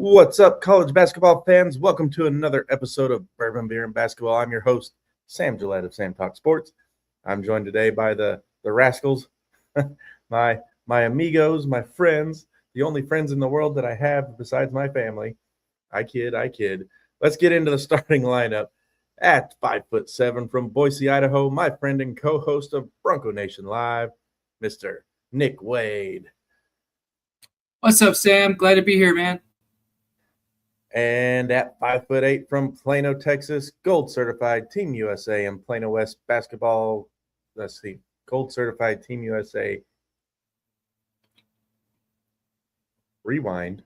What's up, college basketball fans? Welcome to another episode of Bourbon, Beer, and Basketball. I'm your host, Sam Gillette of Sam Talk Sports. I'm joined today by the Rascals, my amigos, my friends, the only friends in the world that I have besides my family. I kid. Let's get into the starting lineup. At 5'7" from Boise, Idaho, my friend and co-host of Bronco Nation Live, Mr. Nick Wade. What's up, Sam? Glad to be here, man. And at 5'8" from Plano, Texas, gold certified Team USA and Plano West basketball. Let's see, gold certified Team USA. Rewind.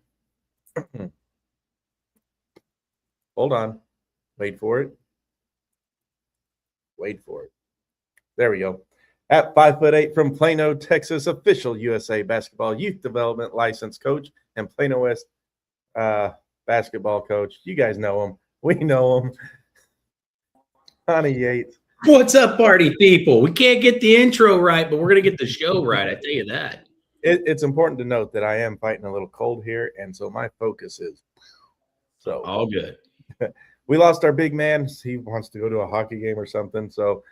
Hold on. Wait for it. There we go. At 5'8" from Plano, Texas, official USA basketball youth development license coach and Plano West basketball coach. You guys know him. We know him. Honey Yates. What's up, party people? We can't get the intro right, but we're going to get the show right. I tell you that. It's important to note that I am fighting a little cold here, and so my focus is so all good. We lost our big man. He wants to go to a hockey game or something. So,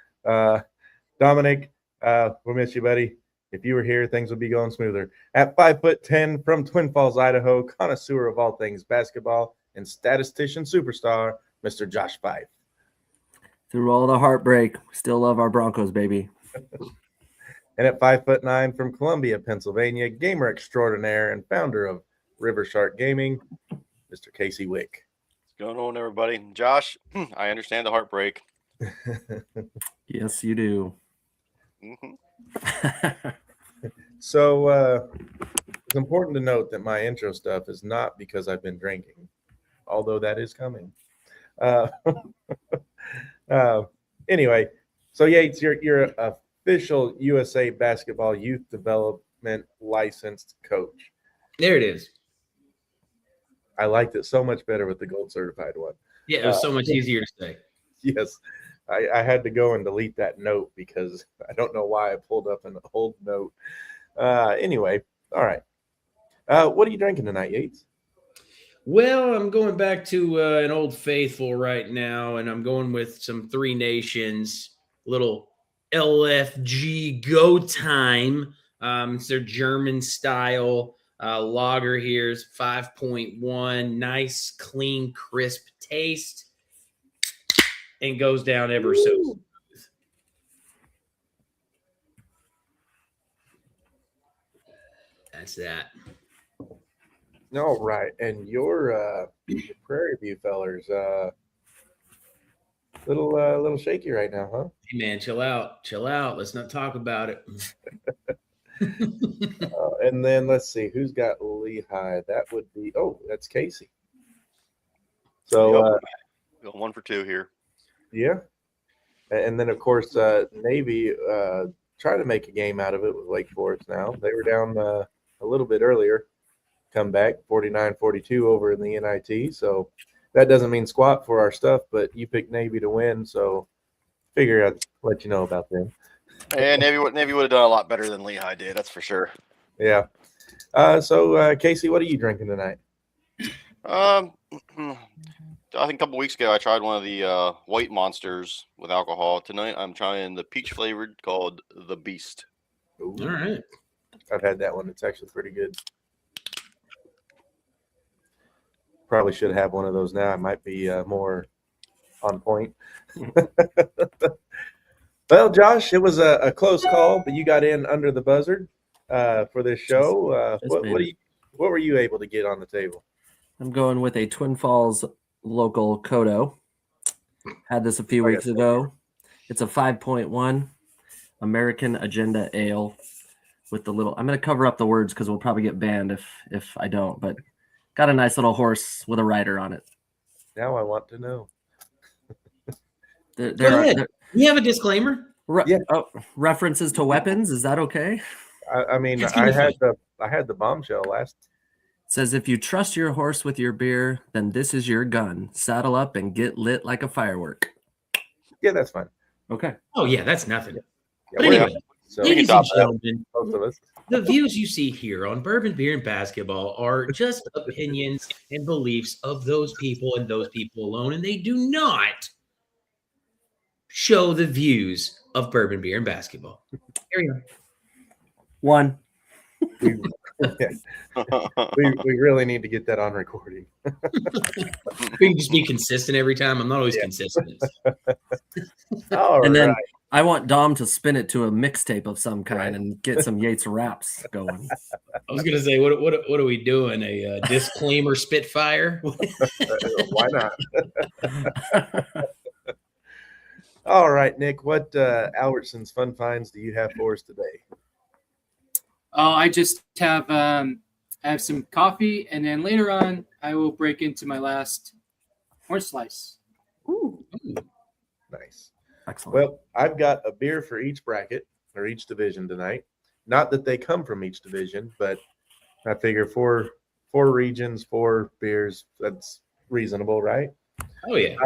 Dominic, we'll miss you, buddy. If you were here, things would be going smoother. At 5'10" from Twin Falls, Idaho, connoisseur of all things basketball and statistician superstar, Mr. Josh Fife. Through all the heartbreak, we still love our Broncos, baby. And at 5'9" from Columbia, Pennsylvania, gamer extraordinaire and founder of River Shark Gaming, Mr. Casey Wick. What's going on, everybody? Josh, I understand the heartbreak. Yes, you do. Mm-hmm. So it's important to note that my intro stuff is not because I've been drinking, although that is coming. Anyway, so Yates, you're an official USA basketball youth development licensed coach. There it is. I liked it so much better with the gold certified one. Yeah, it was so much easier to say. Yes. I had to go and delete that note because I don't know why I pulled up an old note. Anyway, all right. What are you drinking tonight, Yates? Well, I'm going back to an Old Faithful right now, and I'm going with some Three Nations, little LFG Go Time. It's their German style lager here. It's 5.1, nice, clean, crisp taste. And goes down ever so smooth. That's that. All right. And your Prairie View fellers, little shaky right now, huh? Hey, man, chill out. Let's not talk about it. And then let's see who's got Lehigh. That would be that's Casey. So Got 1 for 2 here. Yeah. And then, of course, Navy trying to make a game out of it with Wake Forest now. They were down a little bit earlier, come back 49-42 over in the NIT. So that doesn't mean squat for our stuff, but you picked Navy to win, so figure I'd let you know about them. And Navy would have done a lot better than Lehigh did, that's for sure. Yeah. So, Casey, what are you drinking tonight? I think a couple weeks ago I tried one of the white monsters with alcohol. Tonight I'm trying the peach flavored called the Beast. Ooh. All right. I've had that one. It's actually pretty good. Probably should have one of those now. I might be more on point. Well, Josh, it was a close call, but you got in under the buzzer for this show. What were you able to get on the table? I'm going with a Twin Falls local Kodo. Had this a few weeks ago. It's a 5.1 American Agenda Ale with the little. I'm going to cover up the words because we'll probably get banned if I don't. But got a nice little horse with a rider on it. Now I want to know. We have a disclaimer. References to weapons. Is that okay? I mean, I had the bombshell last. It says, if you trust your horse with your beer, then this is your gun. Saddle up and get lit like a firework. Yeah, that's fine. Okay. Oh, yeah, that's nothing. Yeah, But anyway, So Ladies top and that. gentlemen, most of us. the views you see here on Bourbon Beer and Basketball are just opinions and beliefs of those people and those people alone, and they do not show the views of Bourbon Beer and Basketball. Here we are. One. We, we really need to get that on recording. We can just be consistent every time. I'm not always consistent. All And then right. I want Dom to spin it to a mixtape of some kind and get some Yates raps going. I was gonna say, what are we doing? A disclaimer Spitfire? Why not? All right, Nick, what Albertsons fun finds do you have for us today? Oh, I just have I have some coffee, and then later on I will break into my last orange slice. Ooh. Nice. Excellent. Well, I've got a beer for each bracket or each division tonight. Not that they come from each division, but I figure four regions, 4 beers, that's reasonable, right? Oh yeah.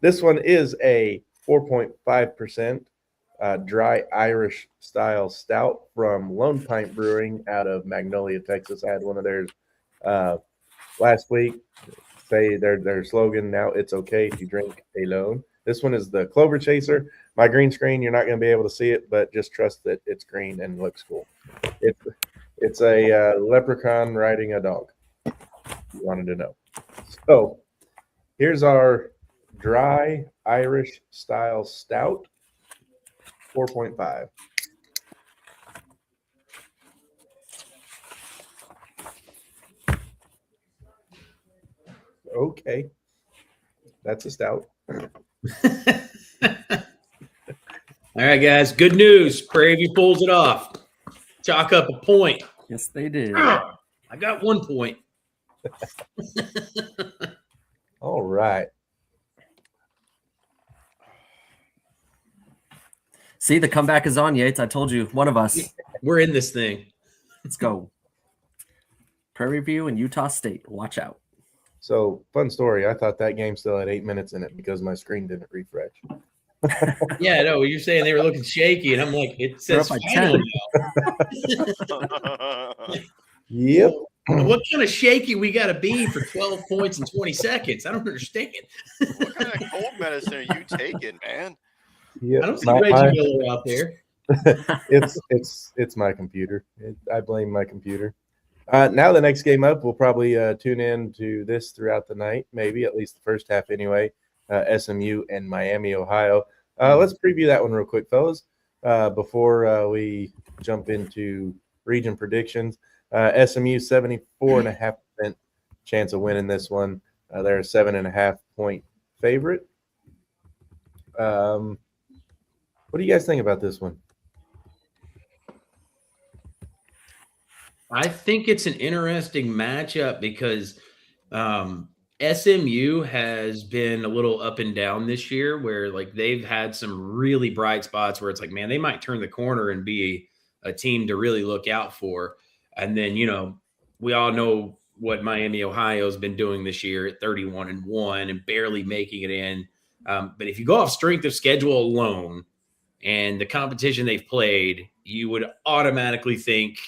This one is a 4.5% dry Irish style stout from Lone Pint Brewing out of Magnolia, Texas. I had one of theirs last week. Say their slogan, now it's okay if you drink alone. This one is the Clover Chaser. My green screen, you're not going to be able to see it, but just trust that it's green and looks cool. It's a leprechaun riding a dog. You wanted to know. So here's our dry Irish style stout, 4.5. Okay. That's a stout. All right, guys. Good news. Prairie View pulls it off. Chalk up a point. Yes, they did. I got 1 point. All right. See, the comeback is on, Yates. I told you, one of us. We're in this thing. Let's go. Prairie View and Utah State. Watch out. So, fun story. I thought that game still had 8 minutes in it because my screen didn't refresh. Yeah, no, you're saying they were looking shaky, and I'm like, it says They're up by final 10. now. Yep. What kind of shaky we got to be for 12 points in 20 seconds? I don't understand. What kind of cold medicine are you taking, man? Yep. I don't see Reggie Miller out there. It's my computer. I blame my computer. Now the next game up, we'll probably tune in to this throughout the night, maybe at least the first half anyway. SMU and Miami, Ohio. Let's preview that one real quick, fellas, before we jump into region predictions. SMU 74.5% chance of winning this one. They're a 7.5 point favorite. What do you guys think about this one? I think it's an interesting matchup because SMU has been a little up and down this year where like they've had some really bright spots where it's like, man, they might turn the corner and be a team to really look out for. And then, you know, we all know what Miami, Ohio has been doing this year at 31-1 and barely making it in. But if you go off strength of schedule alone and the competition they've played, you would automatically think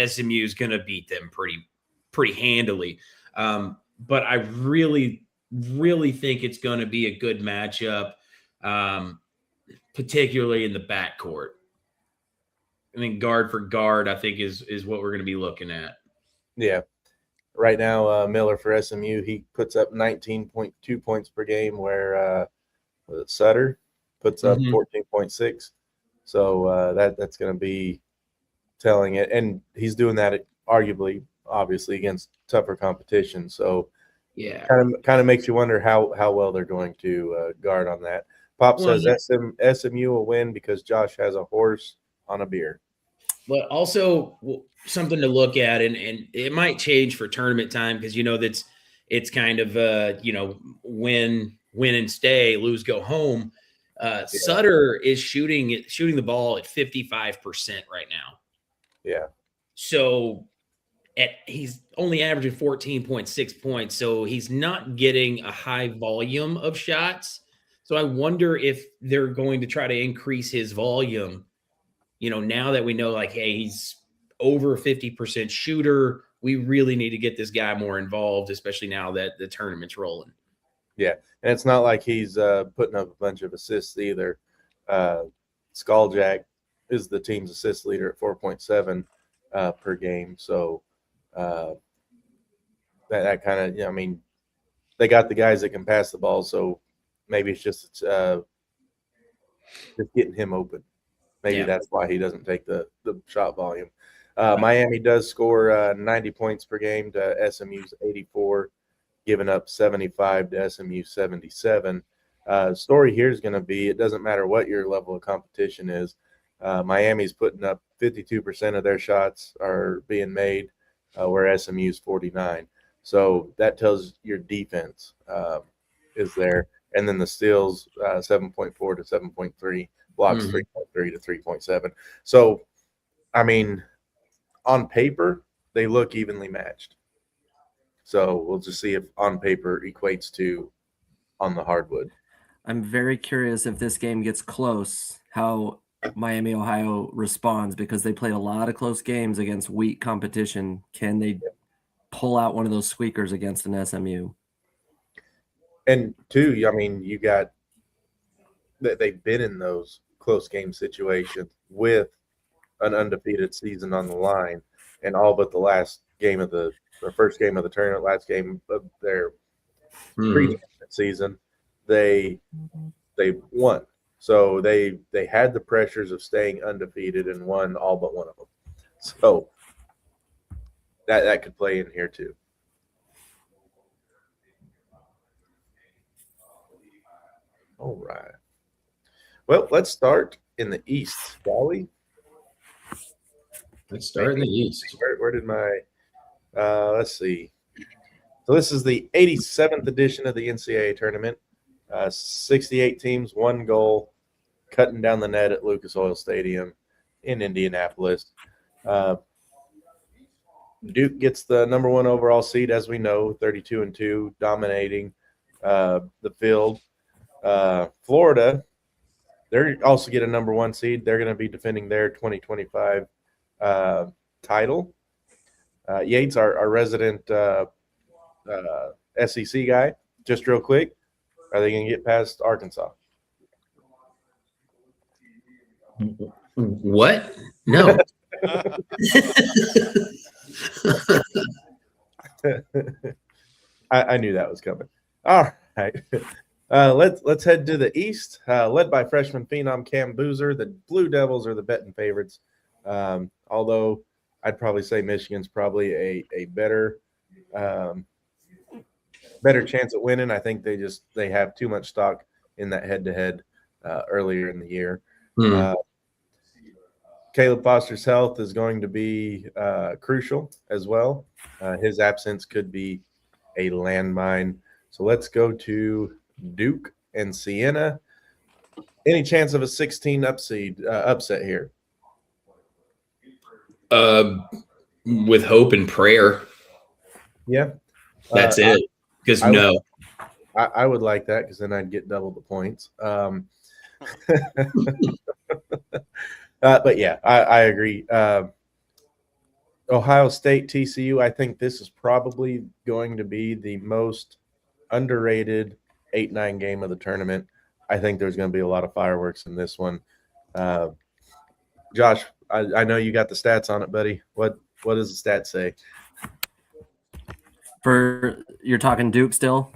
SMU is going to beat them pretty handily. But I really, really think it's going to be a good matchup, particularly in the backcourt. I think guard for guard, I think, is what we're going to be looking at. Yeah. Right now, Miller for SMU, he puts up 19.2 points per game, where Sutter puts up 14.6. So that's going to be telling it. And he's doing that arguably, obviously, against tougher competition. So yeah, kind of makes you wonder how well they're going to guard on that. Pop says SMU will win because Josh has a horse on a beer. But also something to look at, and it might change for tournament time because, you know, it's kind of, you know, win and stay, lose, go home. Sutter is shooting the ball at 55% right now. Yeah. So he's only averaging 14.6 points. So he's not getting a high volume of shots. So I wonder if they're going to try to increase his volume now that we know, like, hey, he's over 50% shooter, we really need to get this guy more involved, especially now that the tournament's rolling. Yeah, and it's not like he's putting up a bunch of assists either. Skulljack is the team's assist leader at 4.7 per game. So that kind of, I mean, they got the guys that can pass the ball, so maybe it's just getting him open. Maybe that's why he doesn't take the shot volume. Miami does score 90 points per game to SMU's 84, giving up 75 to SMU 77. Story here is going to be, it doesn't matter what your level of competition is. Miami's putting up 52% of their shots are being made, where SMU's 49. So that tells your defense is there. And then the steals, 7.4 to 7.3, blocks 3.3 to 3.7. So, I mean, on paper, they look evenly matched. So we'll just see if on paper equates to on the hardwood. I'm very curious if this game gets close, how Miami, Ohio responds, because they played a lot of close games against weak competition. Can they pull out one of those squeakers against an SMU? And two, I mean, you got that they've been in those close game situations with an undefeated season on the line, and all but the last game of the first game of the tournament, last game of their pre-tournament season, they won. So they had the pressures of staying undefeated and won all but one of them. So that could play in here too. All right. Well, let's start in the East, shall we? Let's start in the East. Where did my let's see. So this is the 87th edition of the NCAA tournament. 68 teams, 1 goal, cutting down the net at Lucas Oil Stadium in Indianapolis. Duke gets the number 1 overall seed, as we know, 32-2, dominating the field. Florida, they also get a number 1 seed. They're going to be defending their 2025 title. Yates, our resident SEC guy, just real quick, are they going to get past Arkansas? What? No. I knew that was coming. All right. Let's head to the East. Led by freshman phenom Cam Boozer, the Blue Devils are the betting favorites. Although I'd probably say Michigan's probably a better chance at winning. I think they have too much stock in that head-to-head earlier in the year. Caleb Foster's health is going to be crucial as well. His absence could be a landmine. So let's go to Duke and Siena. Any chance of a 16 upset here? With hope and prayer. Yeah. That's it. Because I would like that, because then I'd get double the points. But yeah, I agree. Ohio State, TCU, I think this is probably going to be the most underrated 8-9 game of the tournament. I think there's going to be a lot of fireworks in this one. Josh, I know you got the stats on it, buddy. What does the stats say? You're talking Duke still?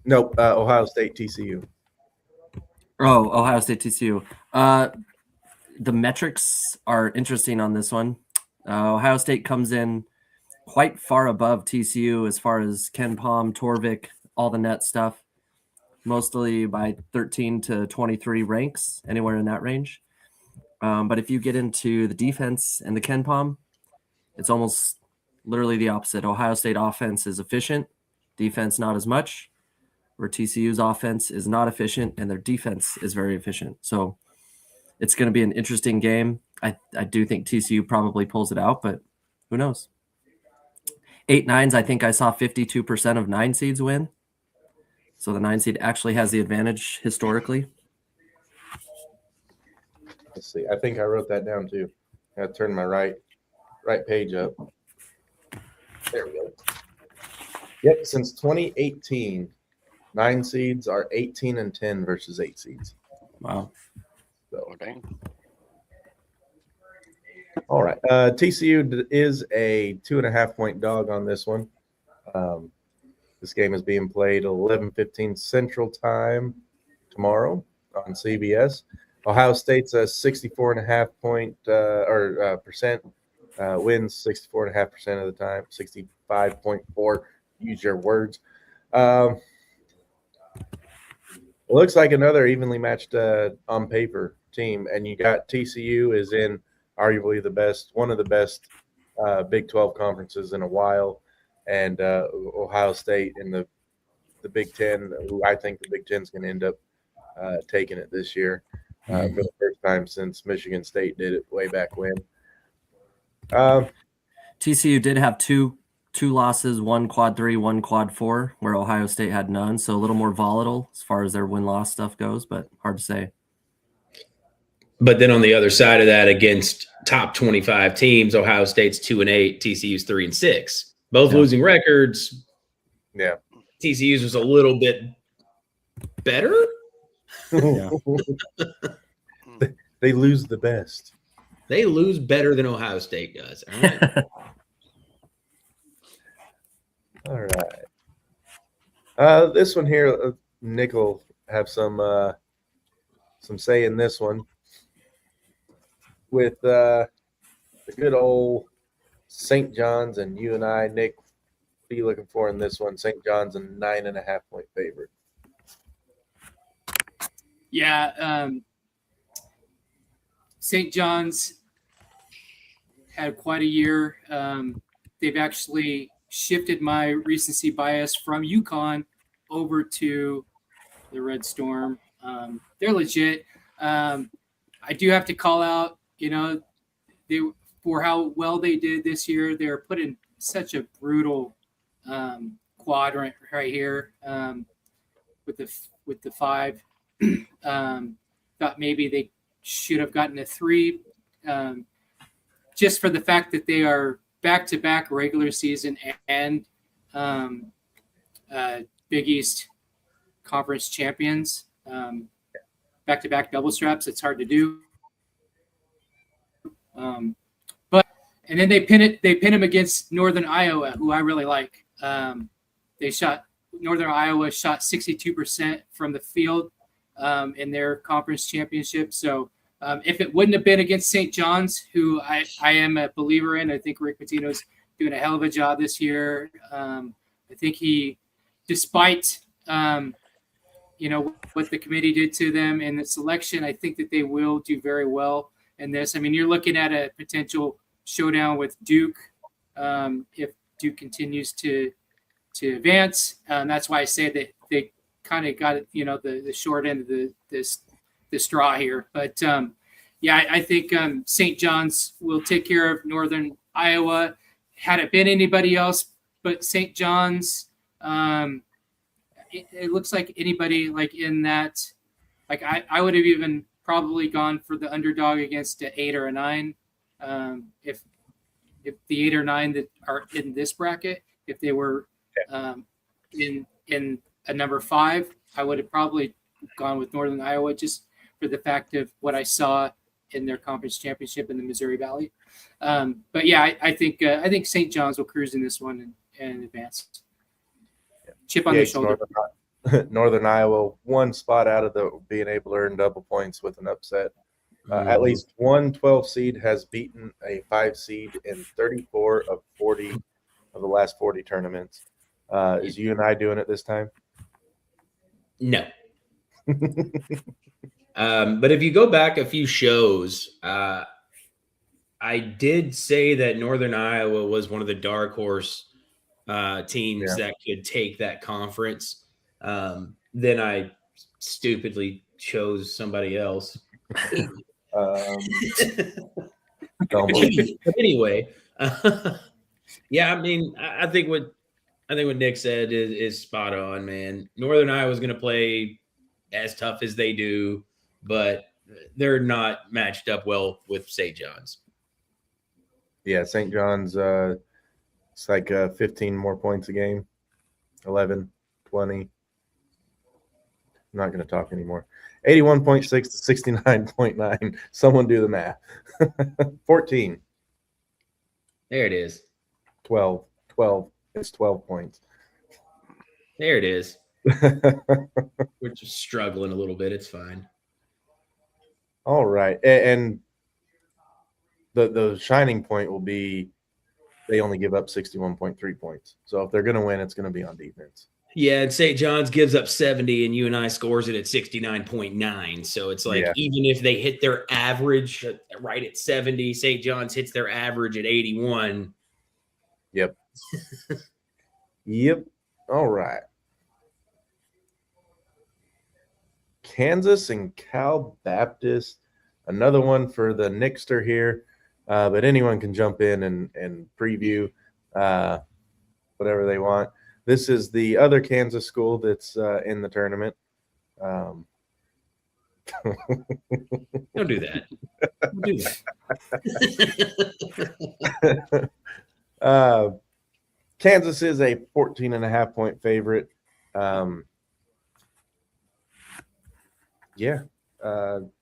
Nope, Ohio State, TCU. Oh, Ohio State, TCU. The metrics are interesting on this one. Ohio State comes in quite far above TCU as far as Ken Palm, Torvik, all the net stuff, mostly by 13 to 23 ranks, anywhere in that range. But if you get into the defense and the Ken Palm, it's almost literally the opposite. Ohio State offense is efficient, defense not as much, where TCU's offense is not efficient and their defense is very efficient. So it's going to be an interesting game. I do think TCU probably pulls it out, but who knows? 8-9s, I think I saw 52% of 9 seeds win. So the 9 seed actually has the advantage historically. Let's see. I think I wrote that down too. I turned my right page up. There we go. Yep, since 2018, 9 seeds are 18-10 versus 8 seeds. Wow. So, Okay. all right. TCU is a 2.5-point dog on this one. This game is being played 11:15 Central Time tomorrow on CBS. Ohio State's a 64.5 point percent wins 64.5% of the time. 65.4. Use your words. It looks like another evenly matched on paper team, and you got TCU is in arguably one of the best Big 12 conferences in a while, and Ohio State in the Big Ten, who I think the Big Ten is going to end up taking it this year for the first time since Michigan State did it way back when. TCU did have two losses, one quad 3, one quad 4, where Ohio State had none. So a little more volatile as far as their win-loss stuff goes, but hard to say. But then on the other side of that, against top 25 teams, Ohio State's 2-8, TCU's 3-6. Both losing records. Yeah. TCU's was a little bit better. Yeah. They lose the best. They lose better than Ohio State does. All right. All right. This one here, Nick will have some say in this one. With the good old St. John's, and you and I, Nick, what are you looking for in this one? St. John's a 9.5-point favorite. Yeah, St. John's had quite a year. They've actually shifted my recency bias from UConn over to the Red Storm. They're legit. I do have to call out, for how well they did this year. They're put in such a brutal quadrant right here with the 5. Thought maybe they should have gotten a 3, just for the fact that they are back-to-back regular season and Big East Conference champions. Back-to-back double straps. It's hard to do. But then they pin him against Northern Iowa, who I really like. Northern Iowa shot 62% from the field in their conference championship. So if it wouldn't have been against St. John's, who I am a believer in, I think Rick Pitino's doing a hell of a job this year. I think he, despite what the committee did to them in the selection, I think that they will do very well in this. I mean, you're looking at a potential showdown with Duke if Duke continues to advance. That's why I say that they kind of got the short end of the straw here. But I think St. John's will take care of Northern Iowa. Had it been anybody else but St. John's, it looks like anybody like in that, like I would have even probably gone for the underdog against an 8 or a 9. If the 8 or 9 that are in this bracket, if they were in a number 5, I would have probably gone with Northern Iowa just for the fact of what I saw in their conference championship in the Missouri Valley. But yeah, I think St. John's will cruise in this one and advance. Chip on the shoulder. Northern Iowa, one spot out of being able to earn double points with an upset. At least one 12 seed has beaten a 5 seed in 34 of 40 of the last 40 tournaments. Is you and I doing it this time? No. But if you go back a few shows, I did say that Northern Iowa was one of the dark horse teams that could take that conference. Then I stupidly chose somebody else. Anyway, yeah, I mean, I think what Nick said is spot on, man. Northern Iowa is going to play as tough as they do, but they're not matched up well with St. John's. Yeah, St. John's, it's like 15 more points a game, 11, 20. I'm not going to talk anymore. 81.6 to 69.9. Someone do the math. 14. There it is. 12. It's 12 points. There it is. We're just struggling a little bit. It's fine. All right. And the shining point will be they only give up 61.3 points. So if they're going to win, it's going to be on defense. Yeah, and St. John's gives up 70 and UNI scores it at 69.9. So it's like even if they hit their average right at 70, St. John's hits their average at 81. Yep. Yep. All right. Kansas and Cal Baptist. Another one for the Nixter here. But anyone can jump in and preview whatever they want. This is the other Kansas school that's in the tournament. Don't do that. Don't do that. Kansas is a 14.5-point favorite.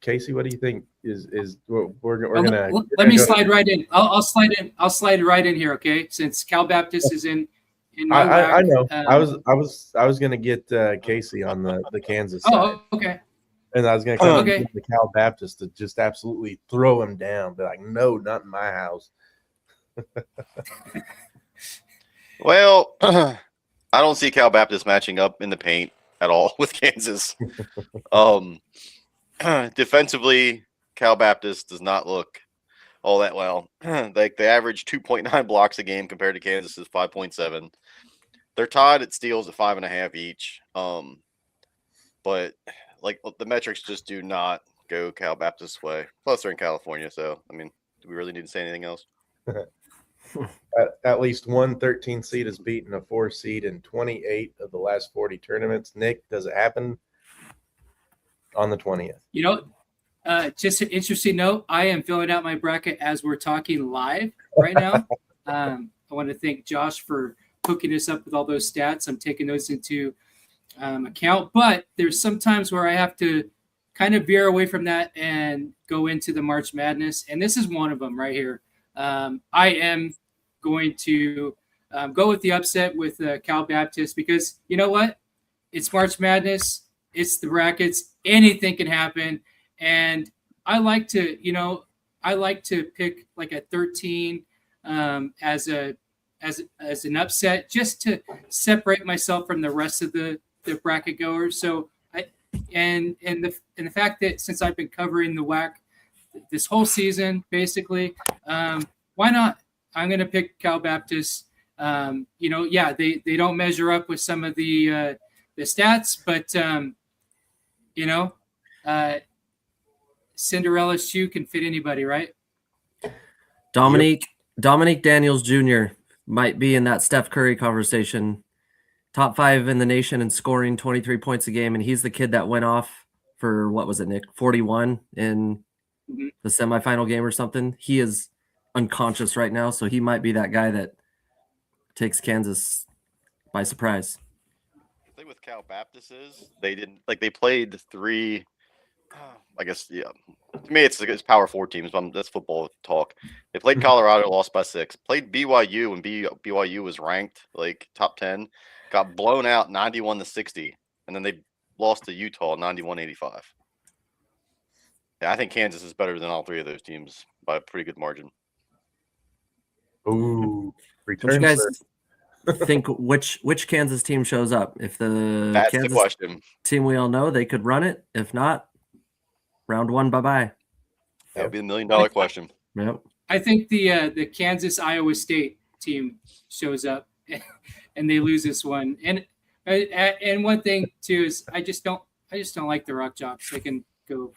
Casey, what do you think? We're gonna let me slide right in. I'll slide in. I'll slide right in here, okay? Since Cal Baptist is in my I know. I was gonna get Casey on the Kansas side. Oh, okay. And I was gonna come get the Cal Baptist to just absolutely throw him down. Be like, no, not in my house. Well, I don't see Cal Baptist matching up in the paint at all with Kansas. Defensively, Cal Baptist does not look all that well. Like they average 2.9 blocks a game compared to Kansas's 5.7. They're tied at steals at 5.5 each. But like the metrics just do not go Cal Baptist's way. Plus, they're in California, so I mean, do we really need to say anything else? At least one 13 seed has beaten a 4 seed in 28 of the last 40 tournaments. Nick, does it happen on the 20th? You know, just an interesting note, I am filling out my bracket as we're talking live right now. I want to thank Josh for hooking us up with all those stats. I'm taking those into account, but there's some times where I have to kind of veer away from that and go into the March Madness, and this is one of them right here. I am going to go with the upset with Cal Baptist because you know what? It's March Madness. It's the brackets. Anything can happen. And I like to pick like a 13 as an upset just to separate myself from the rest of the bracket goers. So the fact that since I've been covering the WAC this whole season, basically, why not? I'm going to pick Cal Baptist. They don't measure up with some of the stats, but Cinderella's shoe can fit anybody, right? Dominique Daniels Jr. might be in that Steph Curry conversation. Top 5 in the nation in scoring 23 points a game, and he's the kid that went off for, what was it, Nick? 41 in the semifinal game or something. He is unconscious right now, so he might be that guy that takes Kansas by surprise. The thing with Cal Baptist is they played 3. I guess to me it's power 4 teams. But that's football talk. They played Colorado, lost by 6. Played BYU, and BYU was ranked like top 10. Got blown out 91-60, and then they lost to Utah 91-85. Yeah, I think Kansas is better than all 3 of those teams by a pretty good margin. Ooh, what you guys think? Which Kansas team shows up? If That's Kansas the question. Team we all know, they could run it. If not, round 1, bye-bye. That would be the $1 million question. Yep. I think the Kansas Iowa State team shows up and they lose this one. And one thing too is I just don't like the Rock Jocks. They can go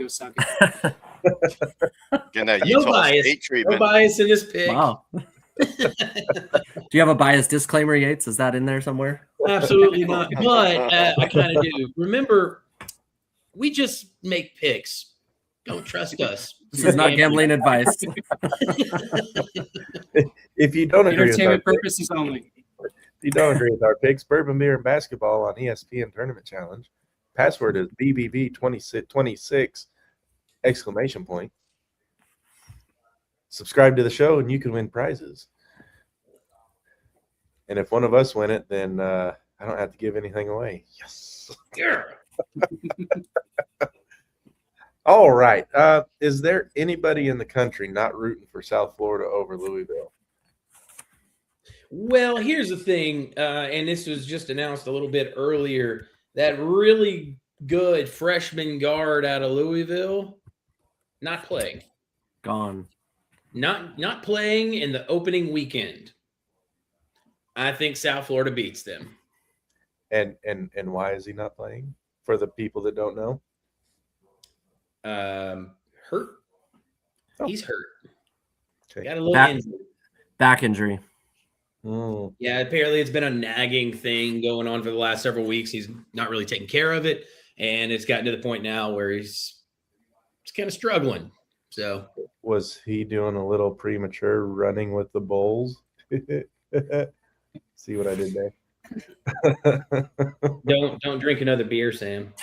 suck it. Again, that Utah State treatment. No bias in this pick. Wow. Do you have a bias disclaimer, Yates? Is that in there somewhere? Absolutely not. But I kind of do. Remember, we just make picks Don't trust us. This is not gambling advice. If you don't agree with our Entertainment purposes only. if you don't agree with our picks, Bourbon Beer and Basketball on ESPN Tournament Challenge. Password is BBB26 exclamation point. Subscribe to the show and you can win prizes. And if one of us win it, then I don't have to give anything away. Yes. Yeah. All right. Is there anybody in the country not rooting for South Florida over Louisville? Well, here's the thing, and this was just announced a little bit earlier. That really good freshman guard out of Louisville, not playing. Gone. Not playing in the opening weekend. I think South Florida beats them. And why is he not playing? For the people that don't know. Hurt. Oh. He's hurt. Okay. Got a little injury. Back injury. Yeah, apparently it's been a nagging thing going on for the last several weeks. He's not really taking care of it, and it's gotten to the point now where he's kind of struggling. So Was he doing a little premature running with the Bulls? See what I did there? don't drink another beer, Sam.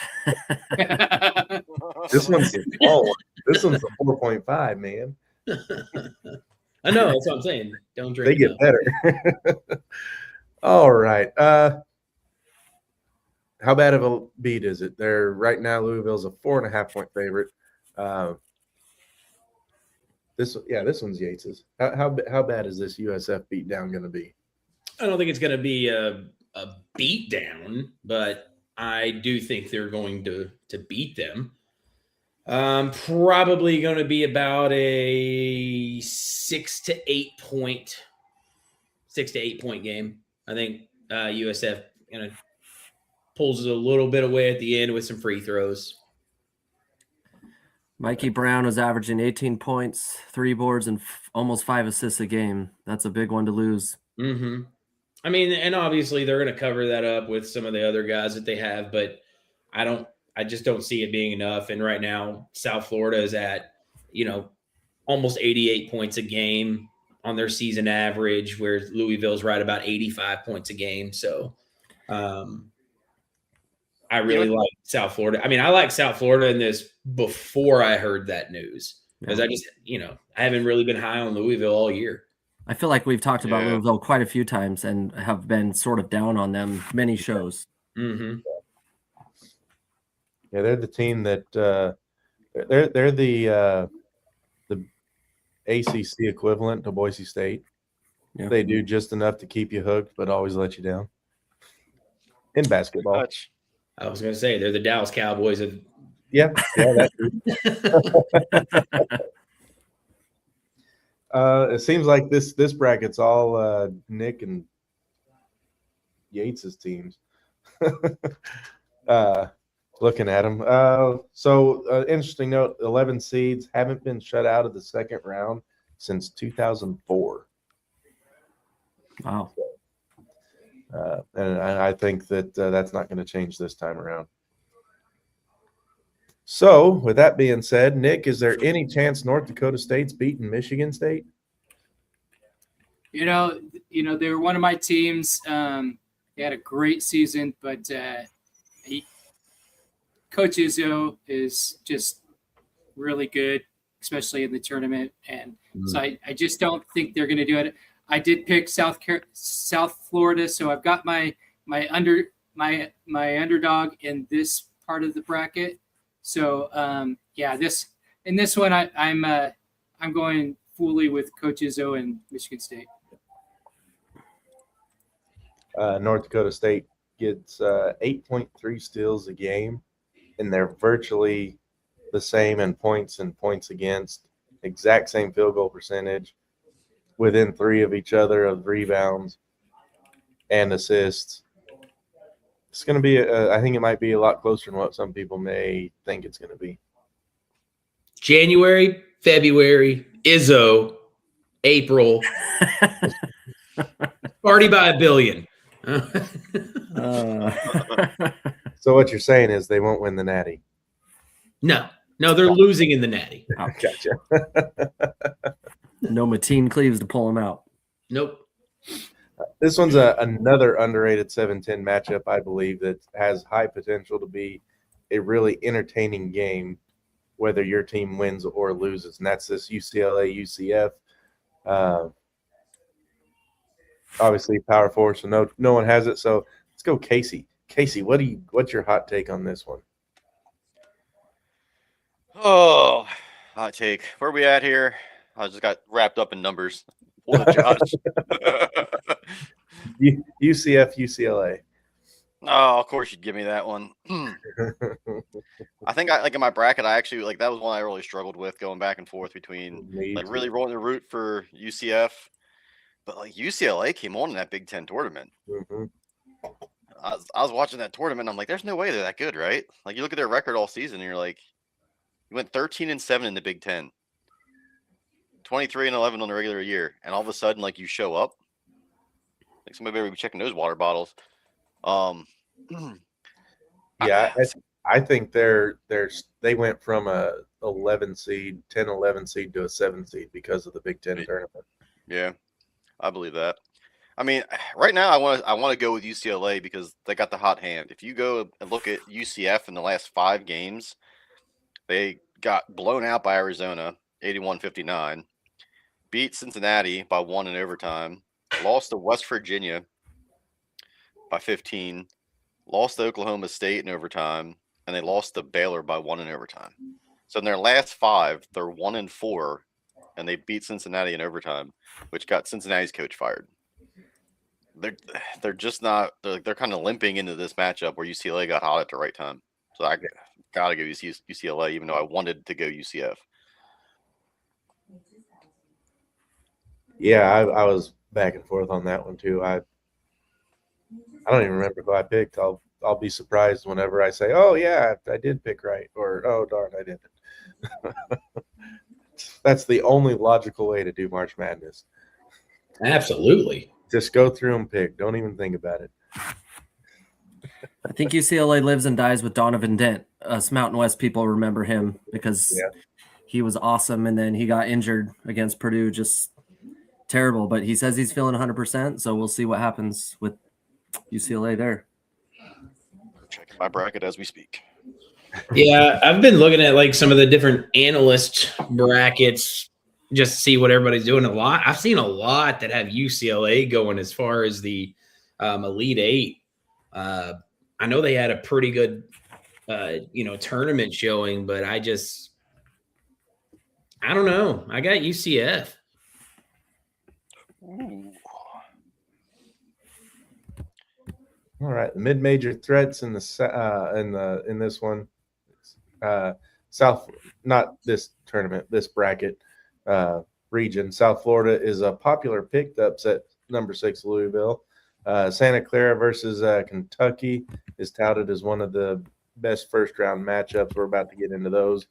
This one's a small one. This one's a 4.5, man. I know, that's what I'm saying. Don't drink. They get better. All right. How bad of a beat is it? They're right now, Louisville's a 4.5-point favorite. This one's Yates's. How bad is this USF beatdown going to be? I don't think it's going to be a beat down, but I do think they're going to beat them. Probably going to be about a 6 to 8 point game. I think USF pulls it a little bit away at the end with some free throws. Mikey Brown was averaging 18 points, 3 boards, and almost 5 assists a game. That's a big one to lose. Mm-hmm. I mean, and obviously they're going to cover that up with some of the other guys that they have, but I just don't see it being enough. And right now, South Florida is at, almost 88 points a game on their season average, where Louisville's right about 85 points a game. So I really like South Florida. I mean, I like South Florida in this before I heard that news, because I just, I haven't really been high on Louisville all year. I feel like we've talked about Louisville quite a few times and have been sort of down on them many shows. Mm-hmm. Yeah, they're the team that they're the ACC equivalent to Boise State. Yeah. They do just enough to keep you hooked, but always let you down. In basketball, I was going to say they're the Dallas Cowboys of. Yeah, that's it seems like this bracket's all Nick and Yates's teams. Looking at them. Interesting note, 11 seeds haven't been shut out of the second round since 2004. Wow. And I think that that's not going to change this time around. So, with that being said, Nick, is there any chance North Dakota State's beating Michigan State? They were one of my teams. They had a great season, but Coach Izzo is just really good, especially in the tournament. And so I just don't think they're going to do it. I did pick South Florida, so I've got my underdog in this part of the bracket. So this one I'm going fully with Coach Izzo and Michigan State. North Dakota State gets 8.3 steals a game, and they're virtually the same in points and points against, exact same field goal percentage, within 3 of each other of rebounds and assists. It's going to be, I think it might be a lot closer than what some people may think it's going to be. January, February, Izzo, April. Party by a billion. So what you're saying is they won't win the Natty? No. No, they're losing in the Natty. Gotcha. No Mateen Cleaves to pull him out. Nope. This one's another underrated 7-10 matchup, I believe, that has high potential to be a really entertaining game, whether your team wins or loses. And that's this UCLA-UCF. Obviously, Power 4, so no one has it. So let's go, Casey. Casey, what's your hot take on this one? Oh, hot take. Where are we at here? I just got wrapped up in numbers. What a Josh. UCF, UCLA. Oh, of course you'd give me that one. I think in my bracket, I actually that was one I really struggled with, going back and forth between really rolling the root for UCF, but UCLA came on in that Big Ten tournament. Mm-hmm. I was watching that tournament. I'm like, there's no way they're that good, right? Like, you look at their record all season, and you're like, you went 13-7 in the Big Ten, 23-11 on the regular year, and all of a sudden, you show up. Like, somebody better be checking those water bottles. Yeah, I think they went from a 11 seed to a 7 seed because of the Big Ten tournament. Yeah, I believe that. I mean, right now I want to go with UCLA because they got the hot hand. If you go and look at UCF in the last 5 games, they got blown out by Arizona, 81-59, beat Cincinnati by 1 in overtime, lost to West Virginia by 15, lost to Oklahoma State in overtime, and they lost to Baylor by 1 in overtime. So in their last 5, they're 1-4, and they beat Cincinnati in overtime, which got Cincinnati's coach fired. They're just not. They're kind of limping into this matchup where UCLA got hot at the right time. So I gotta go UCLA, even though I wanted to go UCF. Yeah, I was back and forth on that one too. I don't even remember who I picked. I'll be surprised whenever I say, "Oh yeah, I did pick right," or "Oh darn, I didn't." That's the only logical way to do March Madness. Absolutely. Just go through and pick. Don't even think about it. I think UCLA lives and dies with Donovan Dent. Us Mountain West people remember him because he was awesome, and then he got injured against Purdue, just terrible. But he says he's feeling 100%, so we'll see what happens with UCLA there. Checking my bracket as we speak. Yeah, I've been looking at some of the different analyst brackets just to see what everybody's doing. I've seen a lot that have UCLA going as far as the Elite Eight. I know they had a pretty good, tournament showing, but I don't know. I got UCF. Ooh. All right, the mid-major threats in this one, not this tournament, this bracket region. South Florida is a popular pick to upset number 6 Louisville. Santa Clara versus Kentucky is touted as one of the best first-round matchups. We're about to get into those.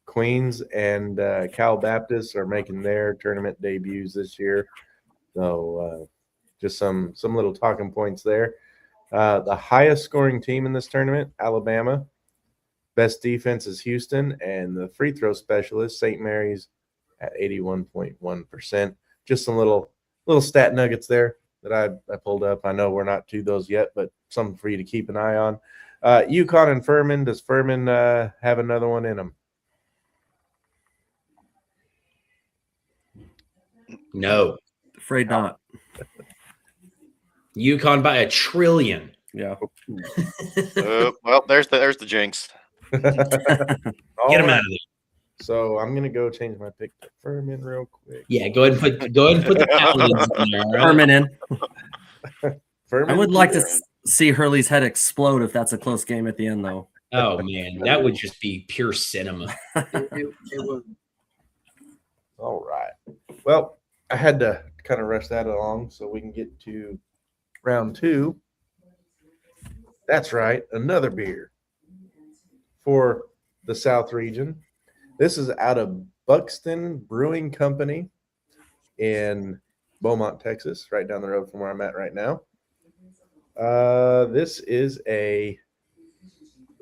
Queens and Cal Baptist are making their tournament debuts this year, so just some little talking points there. The highest scoring team in this tournament, Alabama. Best defense is Houston, and the free throw specialist, St. Mary's, at 81.1%. Just some little stat nuggets there that I pulled up. I know we're not to those yet, but something for you to keep an eye on. UConn and Furman. Does Furman have another one in them? No. Afraid not. UConn by 1 trillion. Yeah. Well, there's the jinx. Get them out of there. So I'm gonna go change my pick to Furman real quick. Yeah, go ahead and put the Italians in there. All right? Furman in. Furman, I would like to see Hurley's head explode if that's a close game at the end, though. Oh man, that would just be pure cinema. It was. All right. Well, I had to kind of rush that along so we can get to round 2. That's right, another beer for the South region. This is out of Buxton Brewing Company in Beaumont, Texas, right down the road from where I'm at right now. This is a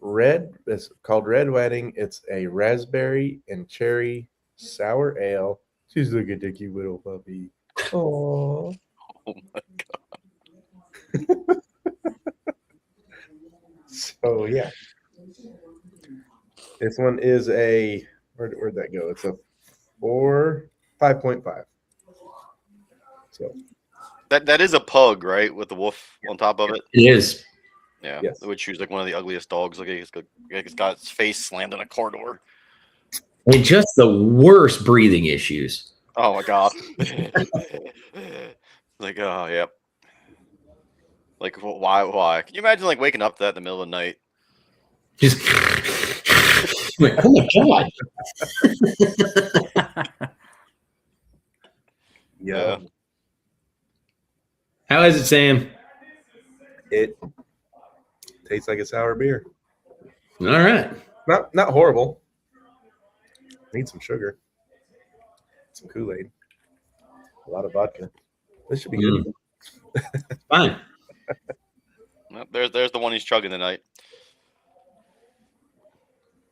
red. It's called Red Wedding. It's a raspberry and cherry sour ale. She's looking at the cute little puppy. Oh. Oh my So yeah, this one is a where'd that go? It's a 5.5. So that is a pug, right? With the wolf on top of it. It is. Yeah, Yes. it would choose like one of the ugliest dogs. Like it's got its face slammed in a car door. And just the worst breathing issues. Oh my god. Like, oh yeah. Like, why? Why? Can you imagine like waking up to that in the middle of the night? Just like, oh my god. yeah, How is it, Sam? it tastes like a sour beer. All right. Not horrible. Need some sugar, some Kool-Aid, a lot of vodka. This should be good. Fine. Well, there's the one he's chugging tonight.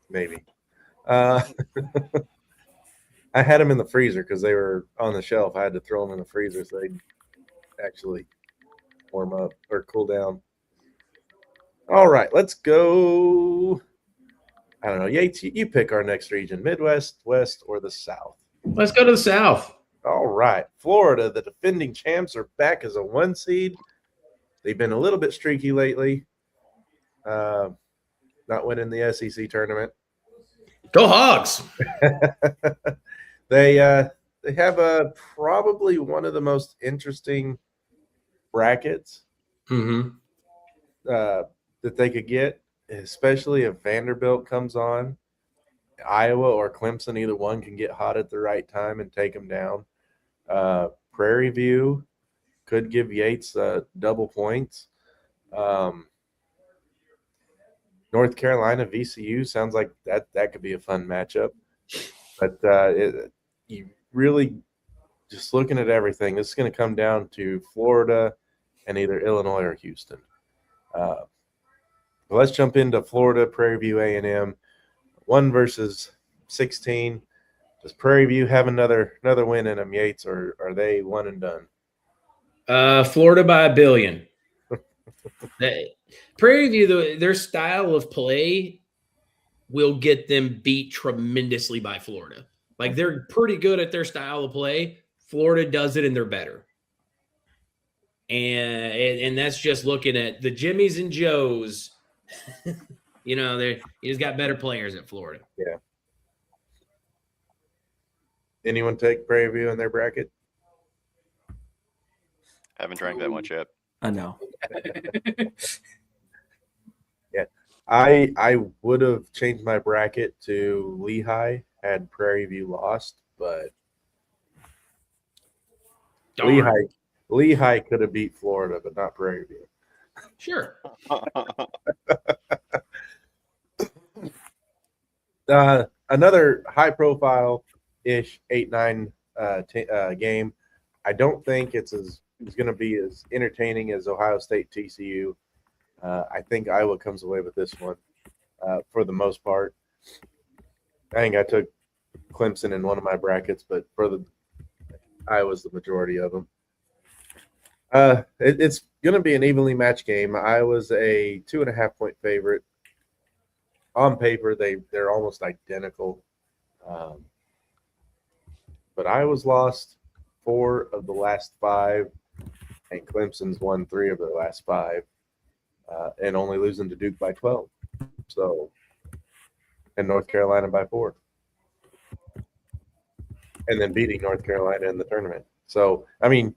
Maybe. I had them in the freezer because they were on the shelf. I had to throw them in the freezer so they'd actually warm up or cool down. All right, let's go. I don't know. Yates, you pick our next region: Midwest, West, or the South. Let's go to the South. All right, Florida, the defending champs, are back as a 1 seed. They've been a little bit streaky lately, not winning the SEC tournament. Go Hogs. They have probably one of the most interesting brackets that they could get, especially if Vanderbilt comes on. Iowa or Clemson, either one can get hot at the right time and take them down. Prairie View could give Yates double points. North Carolina, VCU sounds like that could be a fun matchup. But you really just looking at everything, this is going to come down to Florida and either Illinois or Houston. Let's jump into Florida, Prairie View A&M, 1 versus 16. Does Prairie View have another win in them, Yates, or are they one and done? Florida by a billion. Prairie View, their style of play will get them beat tremendously by Florida. Like, they're pretty good at their style of play. Florida does it, and they're better. And that's just looking at the Jimmies and Joes. You just got better players at Florida. Yeah. Anyone take Prairie View in their bracket? Haven't drank that much yet. No. Yeah. I would have changed my bracket to Lehigh had Prairie View lost, but Lehigh could have beat Florida, but not Prairie View. Sure. Another high-profile-ish 8-9 game. I don't think it's going to be as entertaining as Ohio State TCU. I think Iowa comes away with this one for the most part. I think I took Clemson in one of my brackets, but Iowa's the majority of them. It's going to be an evenly matched game. Iowa's a 2.5-point favorite. On paper, they're almost identical. But Iowa's lost 4 of the last 5, and Clemson's won 3 of their last 5, and only losing to Duke by 12. So, and North Carolina by 4. And then beating North Carolina in the tournament. So, I mean,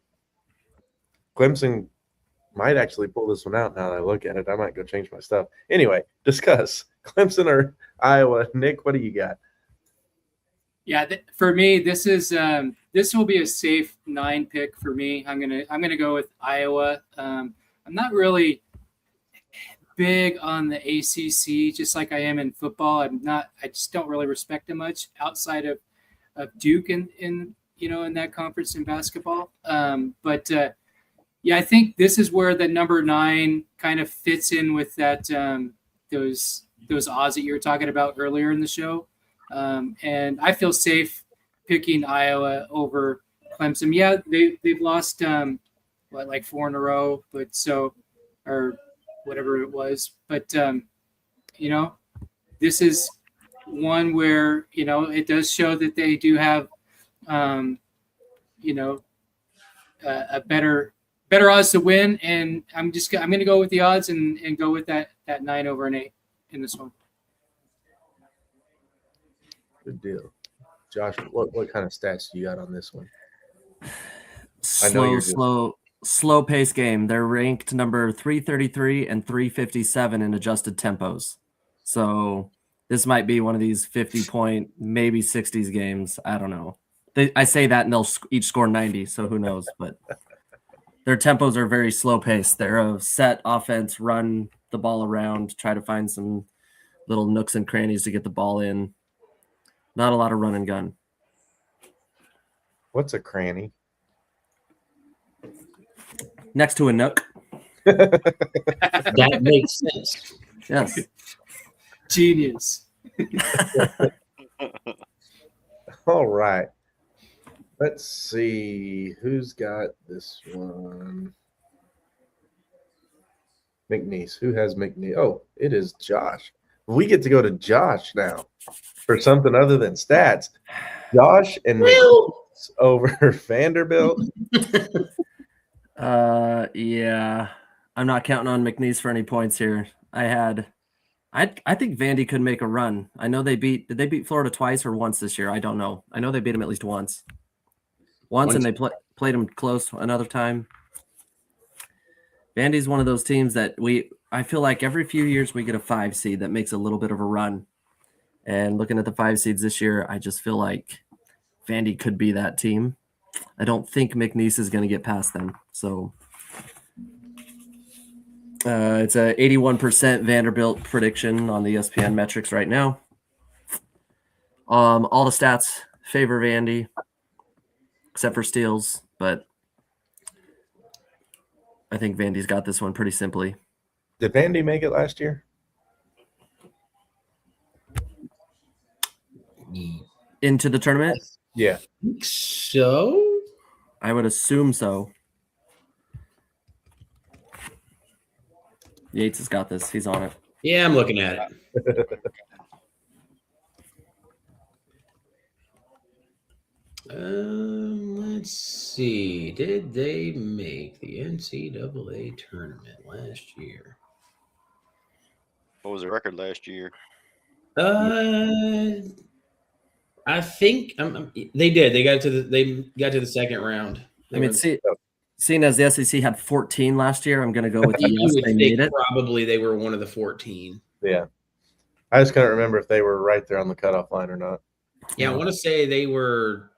Clemson might actually pull this one out now that I look at it. I might go change my stuff. Anyway, discuss Clemson or Iowa. Nick, what do you got? Yeah, for me, this will be a safe 9 pick for me. I'm gonna go with Iowa. I'm not really big on the ACC, just like I am in football. I just don't really respect them much outside of Duke in that conference in basketball. Yeah, I think this is where the number 9 kind of fits in with that those those odds that you were talking about earlier in the show. And I feel safe picking Iowa over Clemson. Yeah, they've lost like 4 in a row, but or whatever it was. But this is one where it does show that they do have a better odds to win, and I'm going to go with the odds and go with that 9 over an 8 in this one. Good deal. Josh, what kind of stats do you got on this one? I know you're slow pace game. They're ranked number 333 and 357 in adjusted tempos. So this might be one of these 50-point, maybe 60s games. I don't know. I say that and they'll each score 90, so who knows? But their tempos are very slow paced. They're a set offense, run the ball around, try to find some little nooks and crannies to get the ball in. Not a lot of run and gun. What's a cranny? Next to a nook. That makes sense. Yes. Genius. All right. Let's see who's got this one. McNeese. Who has McNeese? Oh, it is Josh. We get to go to Josh now for something other than stats. Josh and McNeese over Vanderbilt. Yeah. I'm not counting on McNeese for any points here. I think Vandy could make a run. I know did they beat Florida twice or once this year? I don't know. I know they beat them at least once. Once and they played them close another time. Vandy's one of those teams that I feel like every few years we get a 5 seed that makes a little bit of a run. And looking at the 5 seeds this year, I just feel like Vandy could be that team. I don't think McNeese is going to get past them. So it's a 81% Vanderbilt prediction on the ESPN metrics right now. All the stats favor Vandy, except for steals, but I think Vandy's got this one pretty simply. Did Vandy make it last year? Into the tournament? Yeah. So? I would assume so. Yates has got this. He's on it. Yeah, I'm looking at it. Let's see. Did they make the NCAA tournament last year? What was the record last year? I think they did. They got to the second round. Seeing as the SEC had 14 last year, I'm going to go with yes, they made it. Probably they were one of the 14. Yeah. I just couldn't remember if they were right there on the cutoff line or not. Yeah, I want to say they were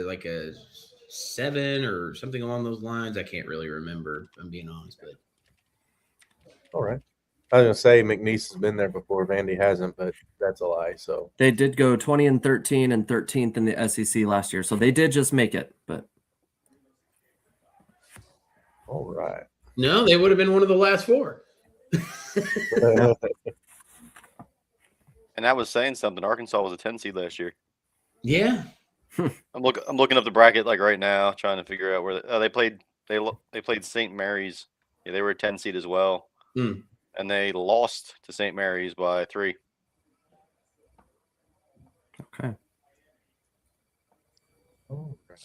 like a 7 or something along those lines. I can't really remember, if I'm being honest. But all right. I was going to say McNeese has been there before. Vandy hasn't, but that's a lie. So they did go 20-13 and 13th in the SEC last year. So they did just make it. But all right. No, they would have been one of the last 4. And I was saying something. Arkansas was a 10 seed last year. Yeah. I'm looking up the bracket like right now, trying to figure out where they played. They played St. Mary's. Yeah, they were a 10 seed as well. And they lost to St. Mary's by 3. Okay. All right.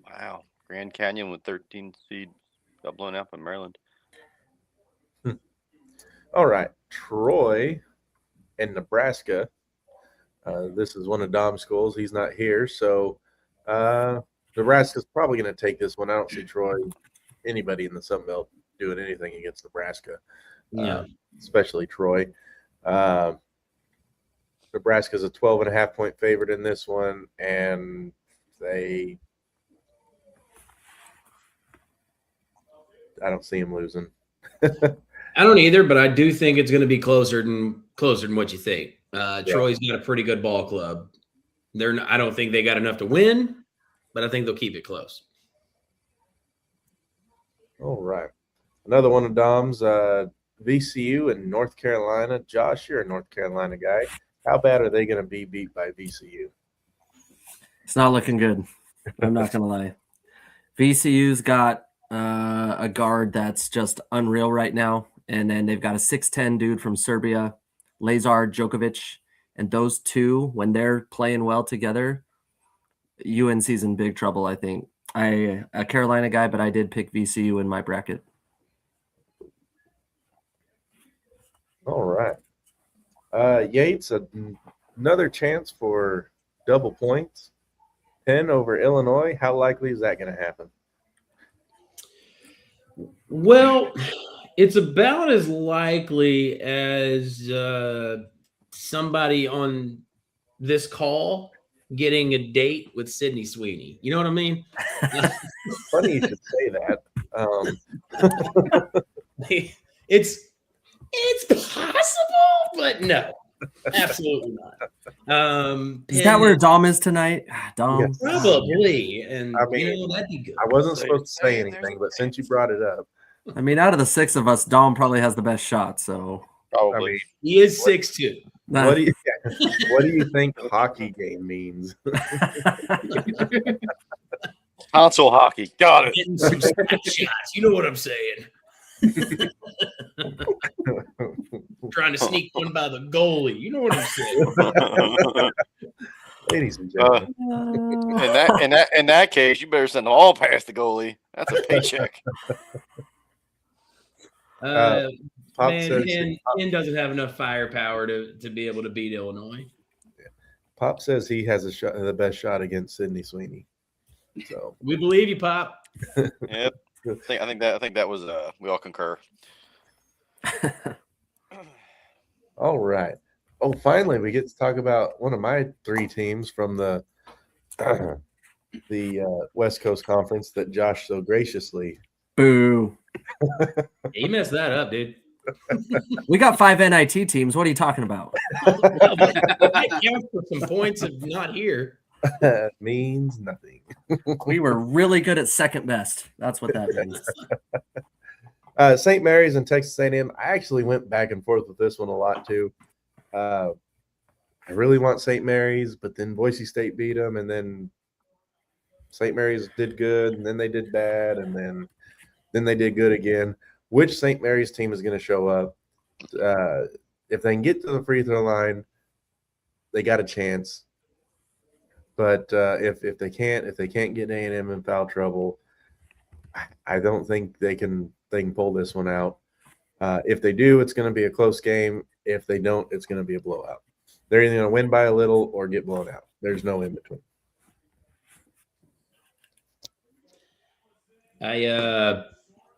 Wow. Grand Canyon with 13 seed got blown out by Maryland. All right. Troy and Nebraska. This is one of Dom's schools. He's not here. So Nebraska's probably going to take this one. I don't see Troy, anybody in the Sun Belt, doing anything against Nebraska, especially Troy. Nebraska's a 12.5-point favorite in this one, and I don't see him losing. I don't either, but I do think it's going to be closer than what you think. Troy's got a pretty good ball club. I don't think they got enough to win, but I think they'll keep it close. All right. Another one of Dom's, VCU and North Carolina. Josh, you're a North Carolina guy. How bad are they going to be beat by VCU? It's not looking good. I'm not going to lie. VCU's got a guard that's just unreal right now. And then they've got a 6'10 dude from Serbia, Lazar Djokovic. And those two, when they're playing well together, UNC's in big trouble, I think. I'm a Carolina guy, but I did pick VCU in my bracket. All right. Yates, another chance for double points. Penn over Illinois. How likely is that going to happen? Well, it's about as likely as somebody on this call getting a date with Sydney Sweeney. You know what I mean? Funny you should say that. It's possible, but no, absolutely not. Is that where Dom is tonight? Dom? Yes. Probably. And I mean, that'd be good. I wasn't supposed to say anything, but since you brought it up, I mean, out of the six of us, Dom probably has the best shot. So Probably. I mean, He is 6'2". what do you think hockey game means? Console hockey. Got it. Getting some shots. You know what I'm saying. Trying to sneak one by the goalie. You know what I'm saying. Ladies and gentlemen. In that case, you better send them all past the goalie. That's a paycheck. Pop Man, says Penn doesn't have enough firepower to be able to beat Illinois. Pop says he has the best shot against Sydney Sweeney. So We believe you, Pop. Yep. I think that was we all concur. all right. Oh, finally we get to talk about one of my three teams from the West Coast Conference that Josh so graciously. boo. You messed that up, dude. We got 5 NIT teams. What are you talking about? I count for some points of not here. means nothing. We were really good at second best. That's what that means. St. Mary's and Texas A&M. I actually went back and forth with this one a lot too. I really want St. Mary's, but then Boise State beat them, and then St. Mary's did good, and then they did bad, and then they did good again. Which St. Mary's team is going to show up? If they can get to the free throw line, they got a chance. But if they can't get A&M in foul trouble, I don't think they can pull this one out. If they do, it's going to be a close game. If they don't, it's going to be a blowout. They're either going to win by a little or get blown out. There's no in between.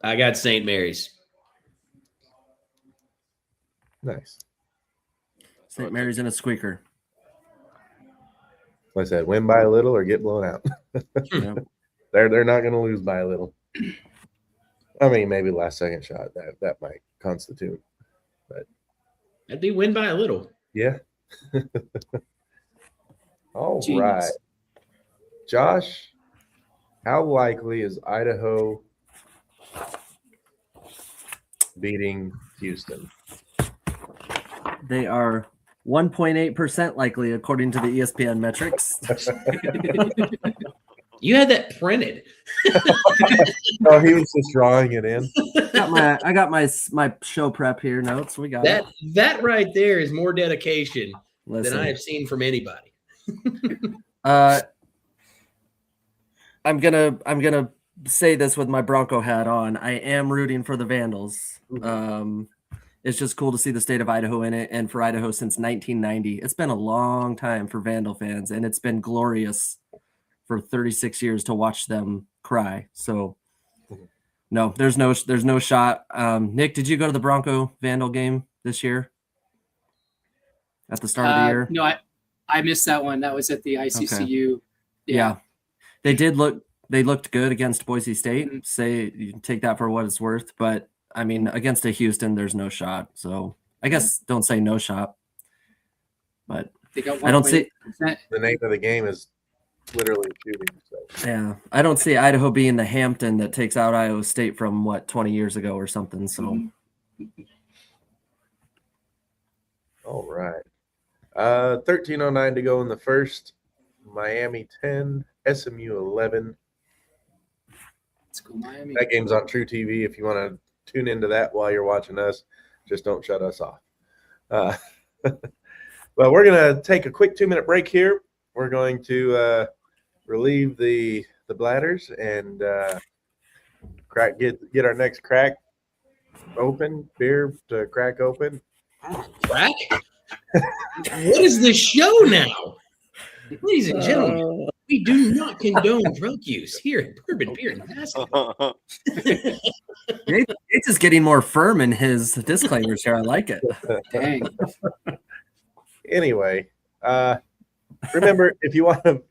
I got St. Mary's. Nice. St. Mary's in a squeaker. Like I said, win by a little or get blown out. Yep. They're not going to lose by a little. I mean, maybe last second shot that might constitute, but That'd be win by a little. yeah. All Genius. right, Josh. How likely is Idaho beating Houston? They are 1.8% likely, according to the ESPN metrics. You had that printed. Oh, he was just drawing it in. I got my show prep here notes. We got That right there is more dedication Listen, than I have seen from anybody. I'm gonna say this with my Bronco hat on. I am rooting for the Vandals. It's just cool to see the state of Idaho in it, and for Idaho since 1990. It's been a long time for Vandal fans, and it's been glorious for 36 years to watch them cry. So, no, there's no shot. Nick, did you go to the Bronco Vandal game this year? At the start of the year? No, I missed that one. That was at the ICCU. Okay. Yeah. They looked good against Boise State. Say you can take that for what it's worth, but I mean against a Houston, there's no shot. So I guess don't say no shot. But They got I don't see percent. The name of the game is literally shooting. So Yeah, I don't see Idaho being the Hampton that takes out Iowa State from 20 years ago or something. So all right. 13:09 to go in the first. Miami 10, SMU 11. Let's go Miami. That game's on True TV. If you want to tune into that while you're watching us, just don't shut us off. Well, we're going to take a quick 2-minute break here. We're going to relieve the bladders and get our next crack open, beer to crack open. Crack? What is this show now? Ladies and gentlemen, we do not condone drug use here at Bourbon Beer and Basketball. It's just getting more firm in his disclaimers here. I like it. Dang. Anyway, remember, if you want to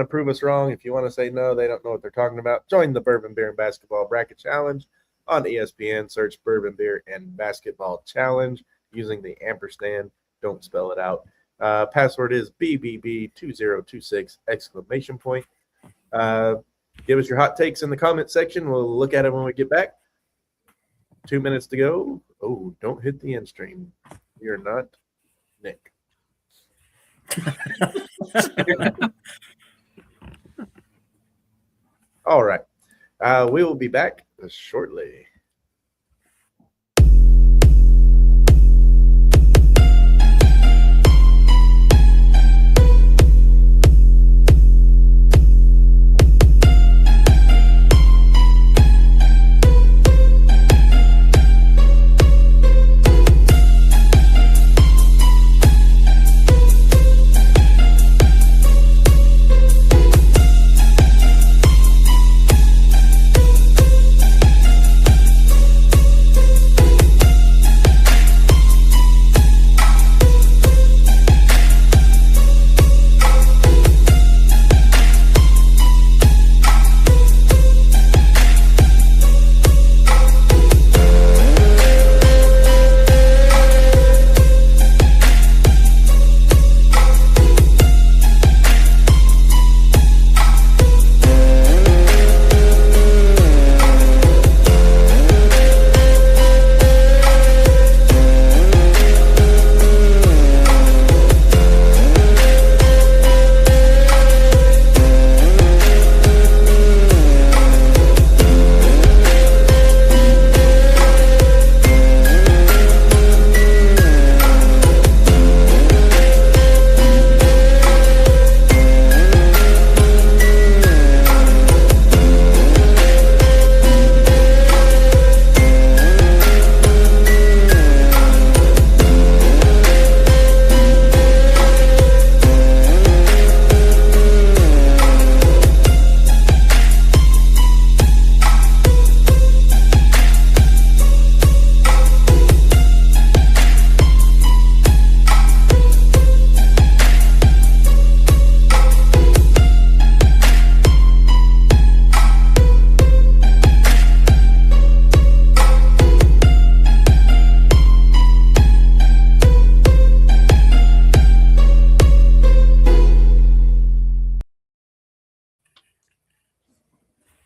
prove us wrong, if you want to say no, they don't know what they're talking about, join the Bourbon Beer and Basketball Bracket Challenge on ESPN. Search Bourbon Beer and Basketball Challenge using the ampersand. Don't spell it out. Password is BBB2026 ! Give us your hot takes in the comment section. We'll look at it when we get back. 2 minutes to go. Oh, don't hit the end stream. You're not Nick. All right. We will be back shortly.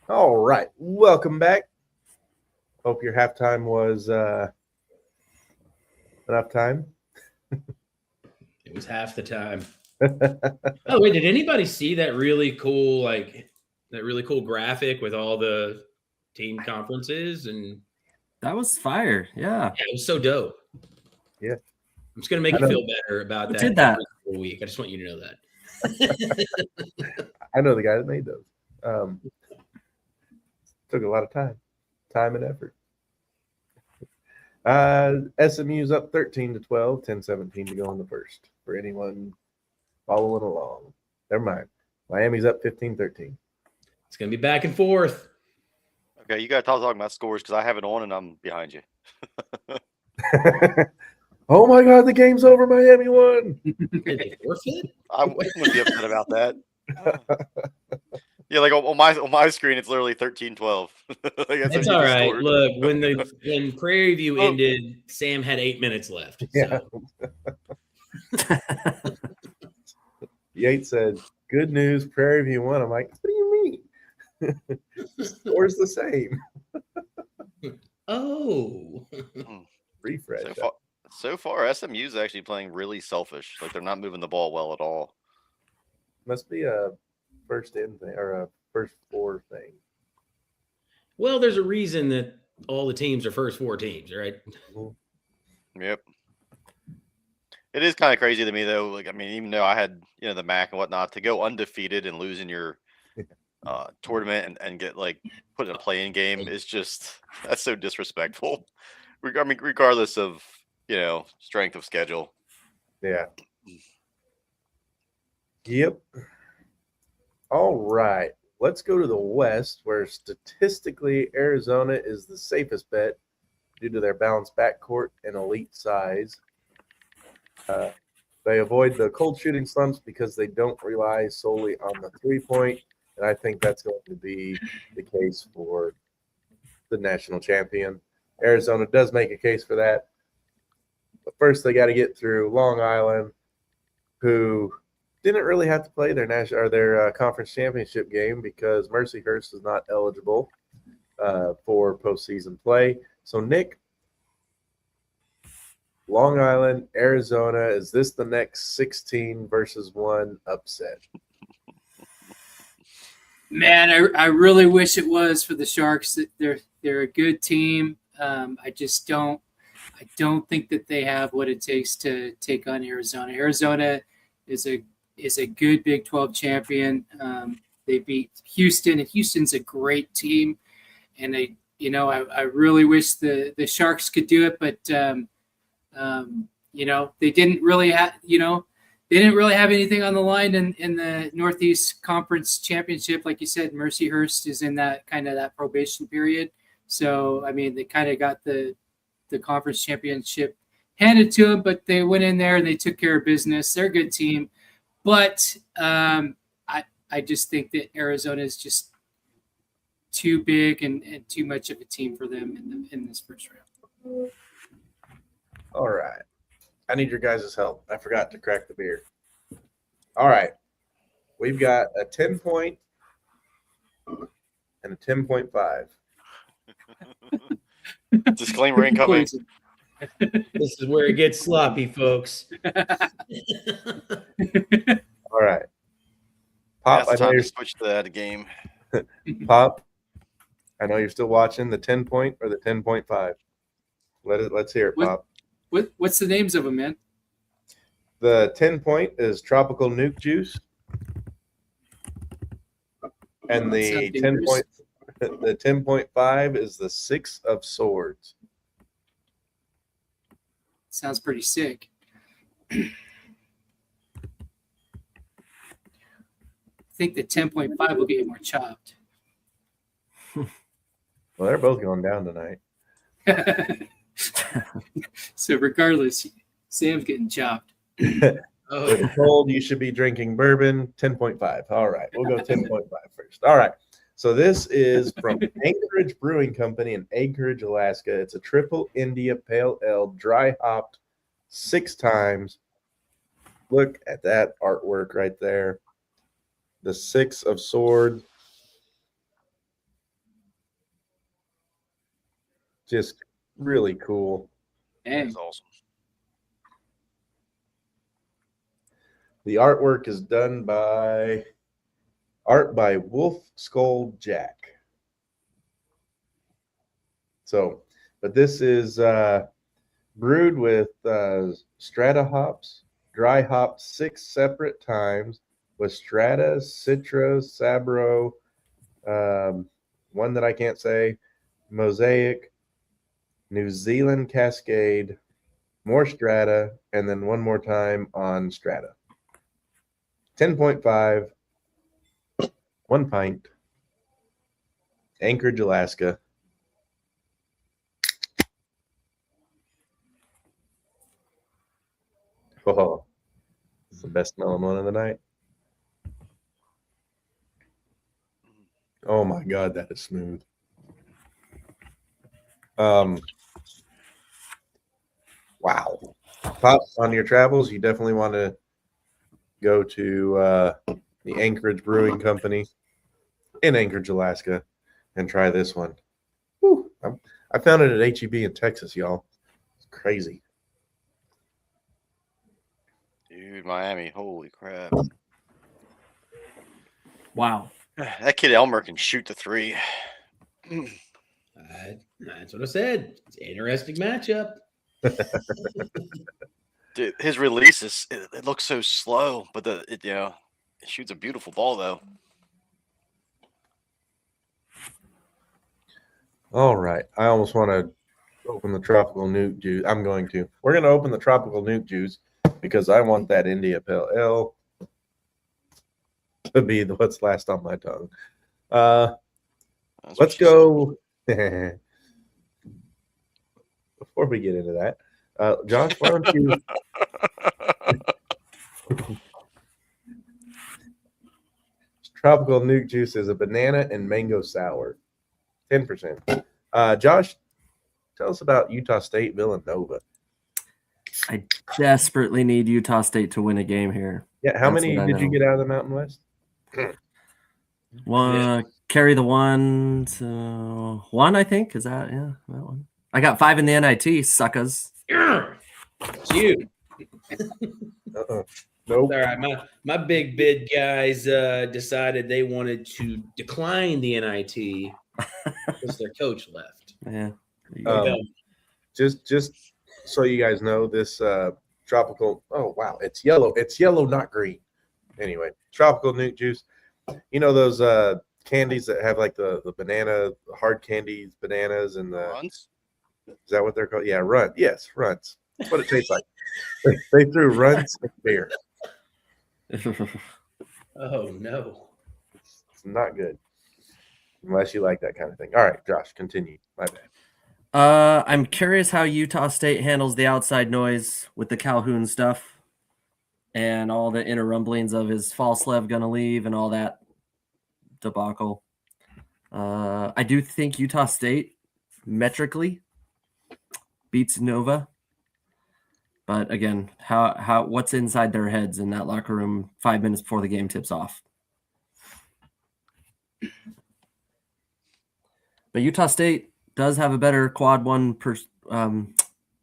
All right. Welcome back. Hope your halftime was enough time. It was half the time. Oh, wait, did anybody see that really cool, graphic with all the team conferences? And That was fire. Yeah. it was so dope. Yeah. I'm just gonna make you feel better about Who that. did that? every week. I just want you to know that. I know the guy that made those. Took a lot of time and effort. SMU's up 13-12, 10-17 to go in the first. For anyone following along, never mind. Miami's up 15-13. It's gonna be back and forth. Okay, you got to talk about scores because I have it on and I'm behind you. Oh my God, the game's over. Miami won. Did they forfeit? I wouldn't be upset about that. Yeah, like on my screen, it's literally 13-12. It's all right. Look, when Prairie View ended, Sam had 8 minutes left. Yeah. So. Yates said, Good news, Prairie View won. I'm like, what do you mean? Score's the same. Oh. Refresh. So far, SMU's actually playing really selfish. Like they're not moving the ball well at all. Must be a first in thing or a first four thing. Well, there's a reason that all the teams are first four teams, right? Yep. It is kind of crazy to me though. Like I mean, even though I had the MAC and whatnot, to go undefeated and lose in your tournament and get like put in a play-in game is just that's so disrespectful. I mean, regardless of strength of schedule. Yeah. Yep. All right. Let's go to the West, where statistically Arizona is the safest bet due to their balanced backcourt and elite size. They avoid the cold shooting slumps because they don't rely solely on the three-point, and I think that's going to be the case for the national champion. Arizona does make a case for that. But first, they got to get through Long Island, who didn't really have to play their conference championship game because Mercyhurst is not eligible for postseason play. So, Nick, Long Island, Arizona, is this the next 16 versus 1 upset? Man, I really wish it was for the Sharks. They're a good team. I don't think that they have what it takes to take on Arizona. Arizona is a good Big 12 champion. They beat Houston, and Houston's a great team. And I really wish the Sharks could do it, but they didn't really have anything on the line in the Northeast Conference Championship. Like you said, Mercyhurst is in that probation period. So, I mean, they kind of got the conference championship handed to them, but they went in there and they took care of business. They're a good team. But I just think that Arizona is just too big and too much of a team for them in this first round. All right. I need your guys' help. I forgot to crack the beer. All right. We've got a 10-point and a 10.5. Disclaimer incoming. This is where it gets sloppy, folks. All right. Pop, That's time to switch to that game. Pop, I know you're still watching the 10-point or the 10.5. Let's hear it, Pop. What's the names of them, man? The 10-point is Tropical Nuke Juice. And the 10.5 is the Six of Swords. Sounds pretty sick. I think the 10.5 will get more chopped. Well, they're both going down tonight. So regardless, Sam's getting chopped. With a cold, you should be drinking bourbon. 10.5. All right, we'll go 10.5 first. All right. So this is from Anchorage Brewing Company in Anchorage, Alaska. It's a triple India Pale Ale, dry hopped 6 times. Look at that artwork right there. The Six of Swords. Just really cool. That's awesome. The artwork is done by Wolf Skull Jack. So, but this is brewed with strata hops, dry hopped 6 separate times with strata, citra, sabro, one that I can't say, mosaic, New Zealand Cascade, more strata, and then one more time on strata. 10.5, 1 pint, Anchorage, Alaska. Oh, it's the best smelling one of the night. Oh my God, that is smooth. Wow. Pop, on your travels, you definitely want to go to the Anchorage Brewing Company in Anchorage, Alaska, and try this one. Whew, I found it at HEB in Texas, y'all. It's crazy. Dude, Miami, holy crap. Wow. That kid Elmer can shoot the three. That's what I said. It's an interesting matchup. Dude, his release it looks so slow, but it shoots a beautiful ball though. All right. I almost want to open the tropical nuke juice. I'm going to. We're going to open the tropical nuke juice because I want that India Pale Ale to be what's last on my tongue. Let's go. Before we get into that, Josh, why don't you? Tropical nuke juice is a banana and mango sour, 10%. Josh, tell us about Utah State Villanova. I desperately need Utah State to win a game here. Yeah, how That's many what I did you know. get out of the Mountain West? Carry the one to one, I think. Is that that one? I got 5 in the NIT, suckers. It's you. Uh-uh. Nope. All right, my big bid guys decided they wanted to decline the NIT because their coach left. Yeah. Just so you guys know, this tropical. Oh wow, it's yellow. It's yellow, not green. Anyway, tropical nuke juice. You know those candies that have like the banana, the hard candies, bananas, and the Runs? Is that what they're called? Yeah, run. Yes, runs. That's what it tastes like. They threw runs in beer. Oh no. It's not good. Unless you like that kind of thing. All right, Josh, continue. My bad. I'm curious how Utah State handles the outside noise with the Calhoun stuff and all the inner rumblings of is Falslev going to leave and all that debacle. I do think Utah State metrically beats Nova. But again, how what's inside their heads in that locker room 5 minutes before the game tips off? But Utah State does have a better quad one per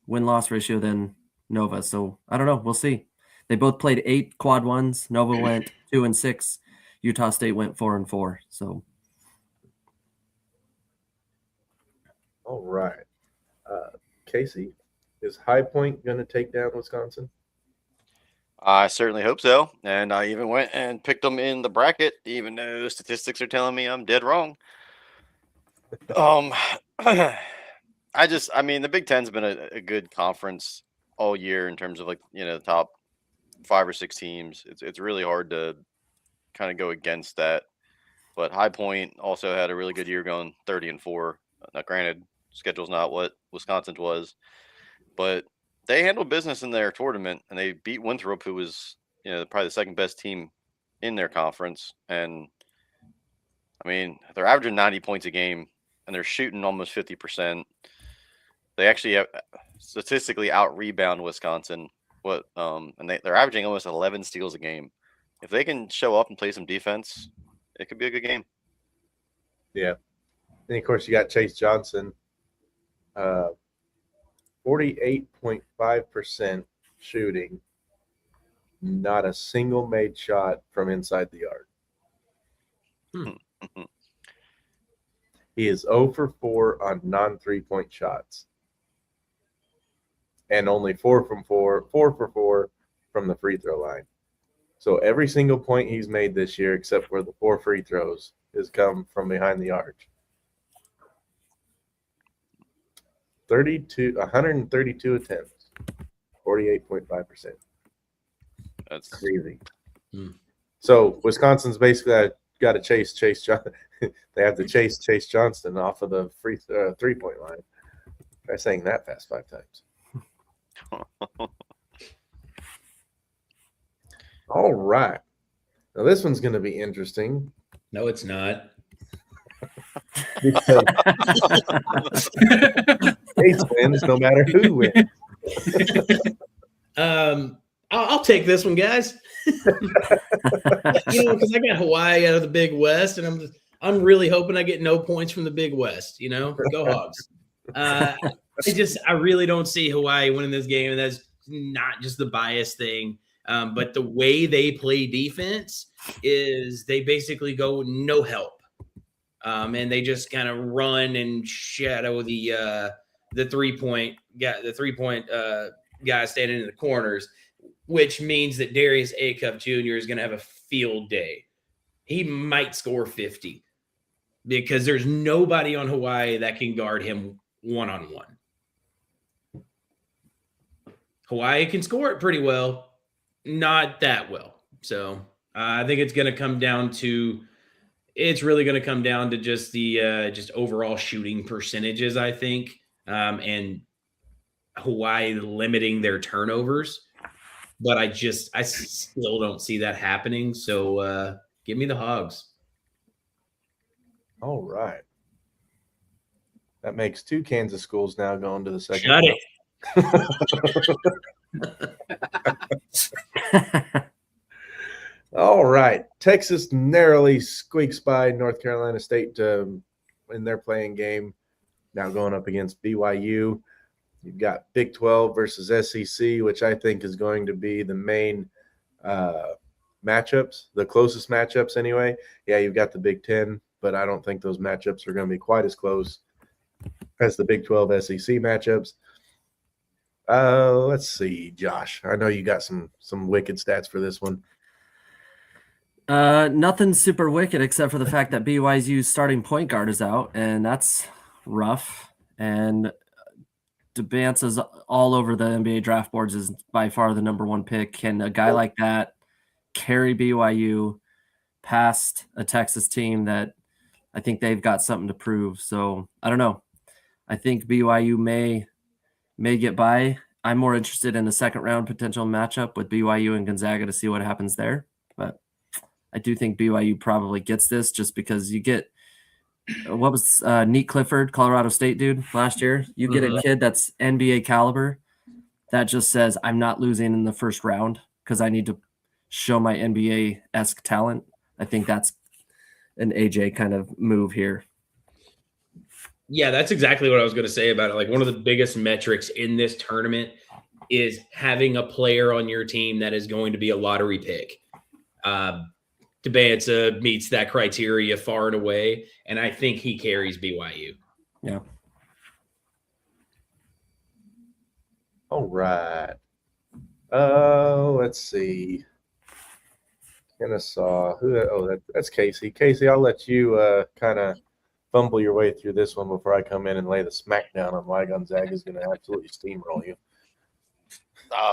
win-loss ratio than Nova. So I don't know. We'll see. They both played 8 quad ones. Nova went 2-6. Utah State went 4-4. So. All right. Casey, is High Point going to take down Wisconsin? I certainly hope so. And I even went and picked them in the bracket, even though statistics are telling me I'm dead wrong. I mean, the Big Ten's been a good conference all year in terms of the top 5 or 6 teams. It's really hard to kind of go against that. But High Point also had a really good year going 30-4. Now, granted, schedule's not what Wisconsin's was, but they handled business in their tournament and they beat Winthrop, who was probably the second best team in their conference. And I mean, they're averaging 90 points a game and they're shooting almost 50%. They actually have statistically out rebound Wisconsin. And they're averaging almost 11 steals a game. If they can show up and play some defense, it could be a good game. Yeah. And of course, you got Chase Johnson, 48.5% shooting, not a single made shot from inside the yard. He is 0 for 4 on non-3-point shots. And only 4 for 4 from the free throw line. So every single point he's made this year, except for the 4 free throws, has come from behind the arch. 132 attempts, 48.5%. That's crazy. So Wisconsin's basically got to chase Johnson. They have to chase Johnston off of the free 3-point line. Try saying that fast 5 times. All right. Now this one's going to be interesting. No, it's not. Because States wins no matter who wins. I'll take this one, guys. Because I got Hawaii out of the Big West, and I'm really hoping I get no points from the Big West. Go Hogs. I really don't see Hawaii winning this game, and that's not just the bias thing. But the way they play defense is they basically go no help, and they just kind of run and shadow the 3-point guy standing in the corners, which means that Darius Acuff Jr. is going to have a field day. He might score 50 because there's nobody on Hawaii that can guard him one-on-one. Hawaii can score it pretty well, not that well. So I think it's going to come down to just the just overall shooting percentages, I think, and Hawaii limiting their turnovers. But I still don't see that happening. So give me the Hogs. All right. That makes 2 Kansas schools now going to the second. Shut it. All right. Texas narrowly squeaks by North Carolina State in their playing game. Now going up against BYU. You've got Big 12 versus SEC, which I think is going to be the main matchups, the closest matchups anyway. Yeah, you've got the Big 10, but I don't think those matchups are going to be quite as close as the Big 12 SEC matchups. Let's see, Josh. I know you got some wicked stats for this one. Nothing super wicked except for the fact that BYU's starting point guard is out, and that's rough. And Debance's all over the NBA draft boards is by far the number 1 pick. Can a guy like that carry BYU past a Texas team that I think they've got something to prove? So I don't know. I think BYU may get by. I'm more interested in the second round potential matchup with BYU and Gonzaga to see what happens there. But I do think BYU probably gets this just because you get what was Neat Clifford, Colorado State dude last year. You get a kid that's NBA caliber that just says, I'm not losing in the first round because I need to show my NBA-esque talent. I think that's an AJ kind of move here. Yeah, that's exactly what I was going to say about it. Like, one of the biggest metrics in this tournament is having a player on your team that is going to be a lottery pick. Debanza meets that criteria far and away, and I think he carries BYU. Yeah. All right. Let's see. Kennesaw. That's Casey. Casey, I'll let you kind of fumble your way through this one before I come in and lay the smackdown on why Gonzaga is going to absolutely steamroll you.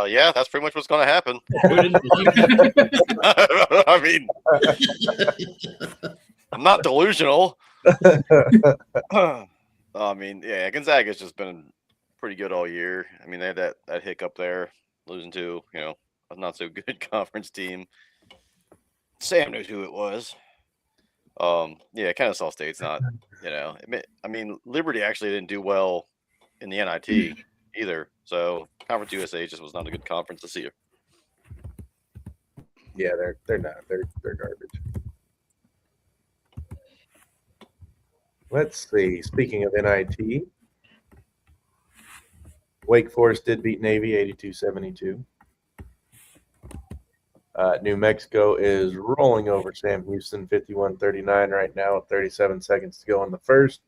Yeah, that's pretty much what's going to happen. I mean, I'm not delusional. I mean, yeah, Gonzaga's just been pretty good all year. I mean, they had that hiccup there, losing to, a not so good conference team. Sam knows who it was. Yeah, Kennesaw State's not, I mean, Liberty actually didn't do well in the NIT either. So Conference USA just was not a good conference this year. Yeah, they're not. They're garbage. Let's see. Speaking of NIT, Wake Forest did beat Navy 82-72. New Mexico is rolling over Sam Houston 51-39 right now with 37 seconds to go in the first.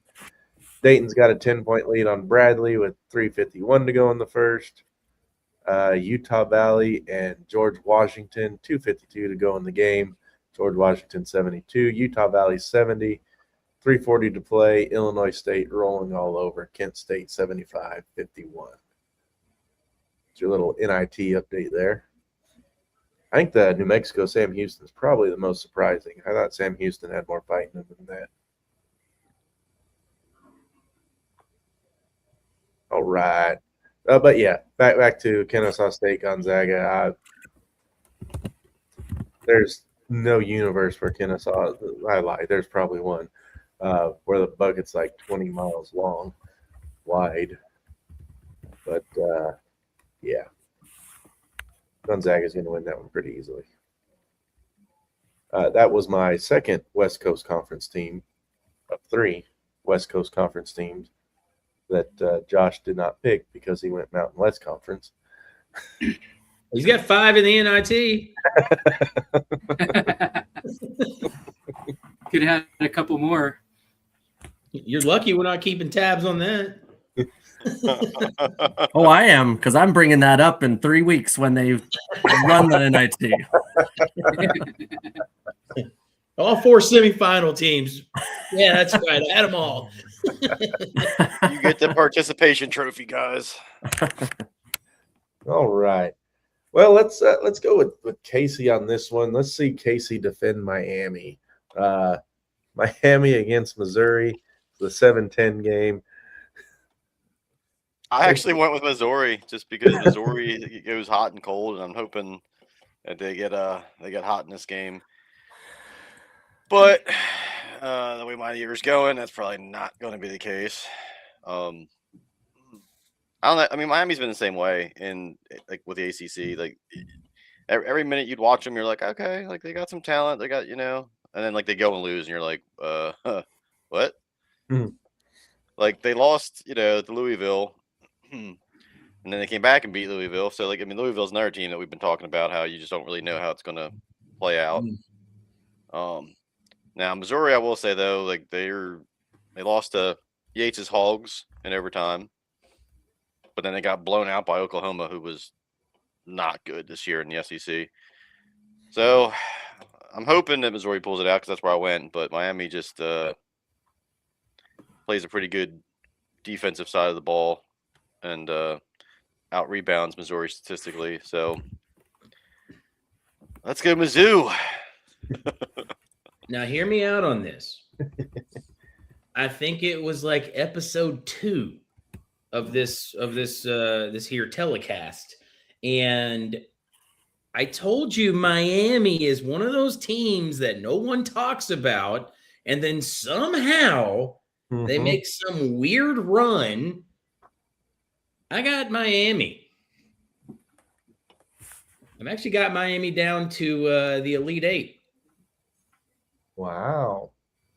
Dayton's got a 10-point lead on Bradley with 3:51 to go in the first. Utah Valley and George Washington, 2:52 to go in the game. George Washington 72, Utah Valley 70, 3:40 to play. Illinois State rolling all over Kent State 75-51. It's your little NIT update there. I think the New Mexico Sam Houston is probably the most surprising. I thought Sam Houston had more fight in him than that. All right. But yeah, back to Kennesaw State, Gonzaga. There's no universe for Kennesaw. I lie. There's probably one where the bucket's like 20 miles long, wide. But yeah. Gonzaga's going to win that one pretty easily. That was my second West Coast Conference team of 3 West Coast Conference teams that Josh did not pick because he went Mountain West Conference. He's got 5 in the NIT. Could have had a couple more. You're lucky we're not keeping tabs on that. Oh, I am, because I'm bringing that up in 3 weeks when they run the NIT. All 4 semifinal teams. Yeah, that's right. I had them all. You get the participation trophy, guys. All right. Well, let's go with Casey on this one. Let's see Casey defend Miami. Miami against Missouri, the 7-10 game. I actually went with Missouri just because Missouri goes hot and cold, and I'm hoping that they get hot in this game. But the way my year's going, that's probably not going to be the case. I don't know. I mean, Miami's been the same way like with the ACC. Like every minute you'd watch them, you're like, okay, like they got some talent, they got and then like they go and lose, and you're like, what? Like they lost, to Louisville, and then they came back and beat Louisville. So like, I mean, Louisville's another team that we've been talking about how you just don't really know how it's going to play out. Now Missouri, I will say though, like they lost to Yates's Hogs in overtime, but then they got blown out by Oklahoma, who was not good this year in the SEC. So I'm hoping that Missouri pulls it out because that's where I went. But Miami just plays a pretty good defensive side of the ball and out rebounds Missouri statistically. So let's go Mizzou. Now, hear me out on this. I think it was like episode 2 of this here telecast, and I told you Miami is one of those teams that no one talks about, and then somehow they make some weird run. I got Miami. I've actually got Miami down to the Elite 8. Wow.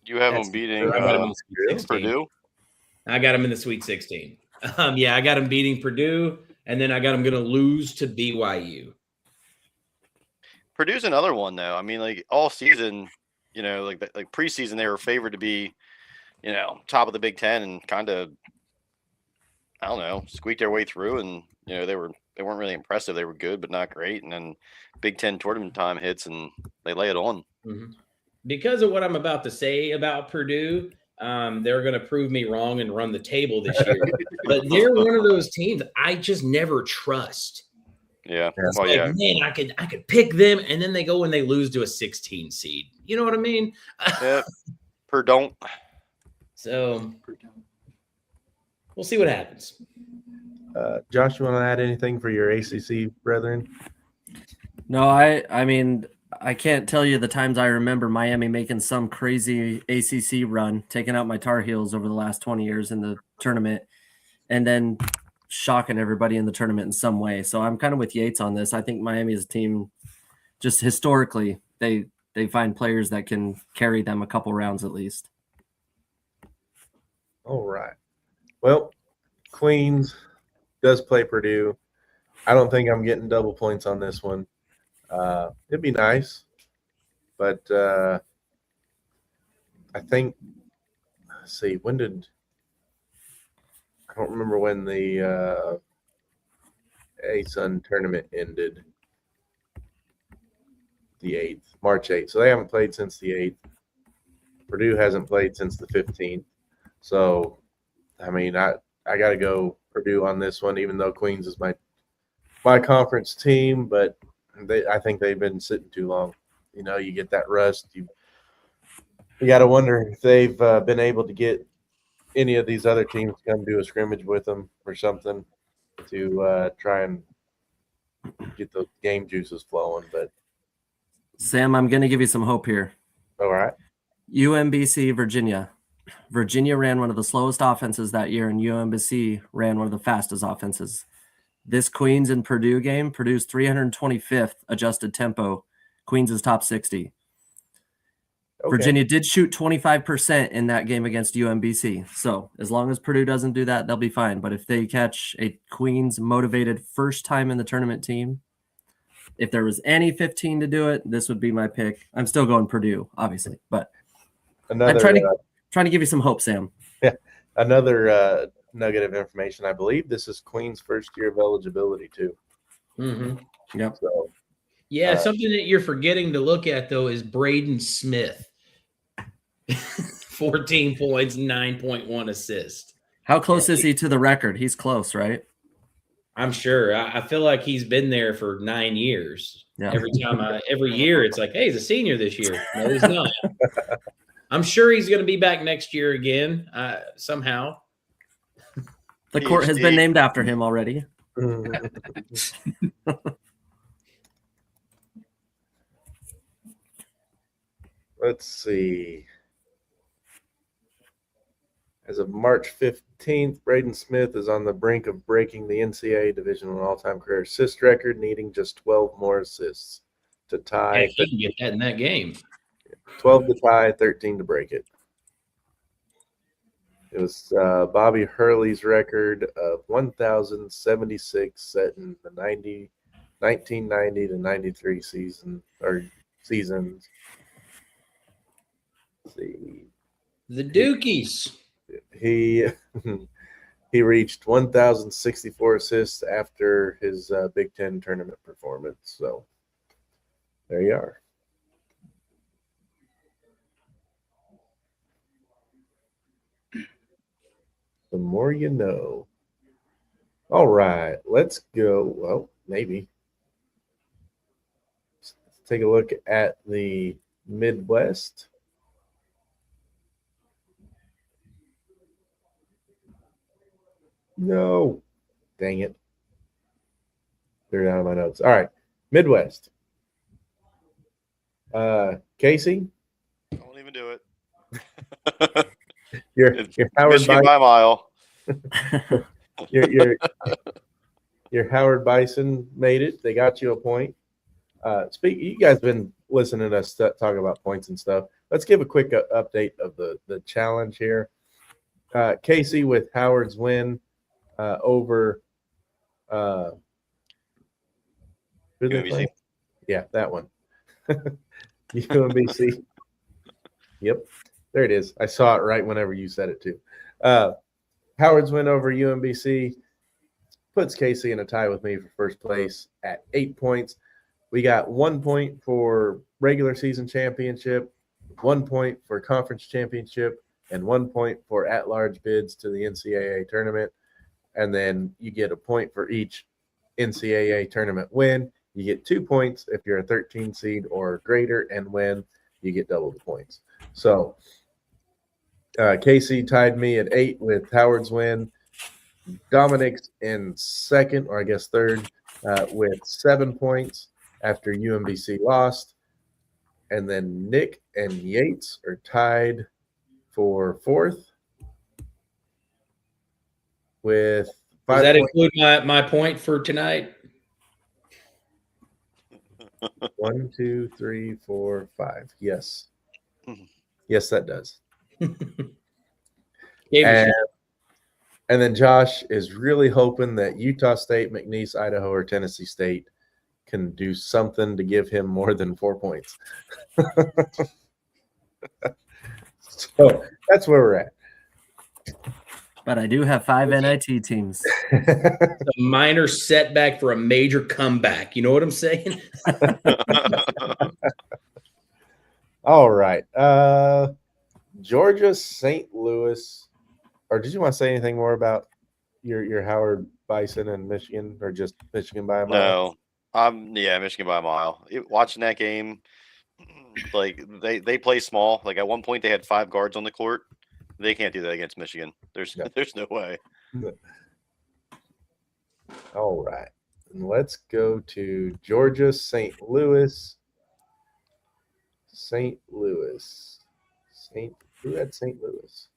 You have them beating Purdue? I got them in the Sweet 16. Yeah, I got them beating Purdue, and then I got them going to lose to BYU. Purdue's another one, though. I mean, like all season, like preseason, they were favored to be, top of the Big Ten and kind of, I don't know, squeak their way through. And they weren't really impressive. They were good, but not great. And then Big Ten tournament time hits, and they lay it on. Mm-hmm. Because of what I'm about to say about Purdue, they're going to prove me wrong and run the table this year. But they're one of those teams I just never trust. Yeah. It's man, I could pick them, and then they go and they lose to a 16 seed. You know what I mean? Yeah. Purdue. So we'll see what happens. Josh, you want to add anything for your ACC brethren? No, I mean, I can't tell you the times I remember Miami making some crazy ACC run, taking out my Tar Heels over the last 20 years in the tournament, and then shocking everybody in the tournament in some way. So I'm kind of with Yates on this. I think Miami is a team, just historically, they find players that can carry them a couple rounds at least. All right. Well, Queens does play Purdue. I don't think I'm getting double points on this one. It'd be nice, but I think, let's see, I don't remember when the ASUN tournament ended. The 8th, March 8th. So they haven't played since the 8th. Purdue hasn't played since the 15th. So, I mean, I got to go Purdue on this one, even though Queens is my conference team, but I think they've been sitting too long. You get that rust. You got to wonder if they've been able to get any of these other teams to come do a scrimmage with them or something to try and get those game juices flowing. But Sam, I'm going to give you some hope here. All right. UMBC, Virginia. Virginia ran one of the slowest offenses that year, and UMBC ran one of the fastest offenses. This Queens and Purdue game, Purdue's 325th adjusted tempo. Queens is top 60. Okay. Virginia did shoot 25% in that game against UMBC. So as long as Purdue doesn't do that, they'll be fine. But if they catch a Queens motivated first time in the tournament team, if there was any 15 to do it, this would be my pick. I'm still going Purdue, obviously, but Another I'm trying to give you some hope, Sam. Yeah, another nugget of information. I believe this is Queen's first year of eligibility too. Mm-hmm. Yep. So Yeah, something that you're forgetting to look at though is Braden Smith. 14 points, 9.1 assists. How close is he to the record? He's close, right? I'm sure. I feel like he's been there for 9 years. Yeah. Every year, it's like, hey, he's a senior this year. No, he's not. I'm sure he's going to be back next year again somehow. The court has been named after him already. Let's see. As of March 15th, Braden Smith is on the brink of breaking the NCAA Division I all-time career assist record, needing just 12 more assists to tie. Heck, he can get that in that game. 12 to tie, 13 to break it. It was Bobby Hurley's record of 1,076 set in the 1990 to 93 seasons. Let's see. The Dukies. He reached 1,064 assists after his Big Ten tournament performance. So there you are. The more you know. All right, let's go. Well, maybe. Let's take a look at the Midwest. No. Dang it. They're down on my notes. All right. Midwest. Casey? Don't even do it. You're Howard Michigan by a mile. your Howard Bison made it. They got you a point. You guys have been listening to us talk about points and stuff. Let's give a quick update of the challenge here. Casey with Howard's win over who they play? Yeah, that one. UMBC. Yep, there it is. I saw it right whenever you said it too. Howard's win over UMBC puts Casey in a tie with me for first place at 8 points. We got 1 point for regular season championship, 1 point for conference championship, and 1 point for at-large bids to the NCAA tournament. And then you get a point for each NCAA tournament win. You get 2 points if you're a 13 seed or greater, and win, you get double the points. So Casey tied me at 8 with Howard's win. Dominic's in second, or I guess third, with 7 points after UMBC lost. And then Nick and Yates are tied for fourth with 5 Does that points. include my point for tonight? 1, 2, 3, 4, 5. Yes. Yes, that does. And then Josh is really hoping that Utah State, McNeese, Idaho, or Tennessee State can do something to give him more than 4 points. So that's where we're at. But I do have 5 NIT teams. It's a minor setback for a major comeback. You know what I'm saying? All right. Georgia, St. Louis. Or did you want to say anything more about your Howard Bison and Michigan, or just Michigan by a mile? No. Michigan by a mile. Watching that game, like they play small. Like at one point they had 5 guards on the court. They can't do that against Michigan. There's no way. All right. And let's go to Georgia, St. Louis. Who had St. Louis?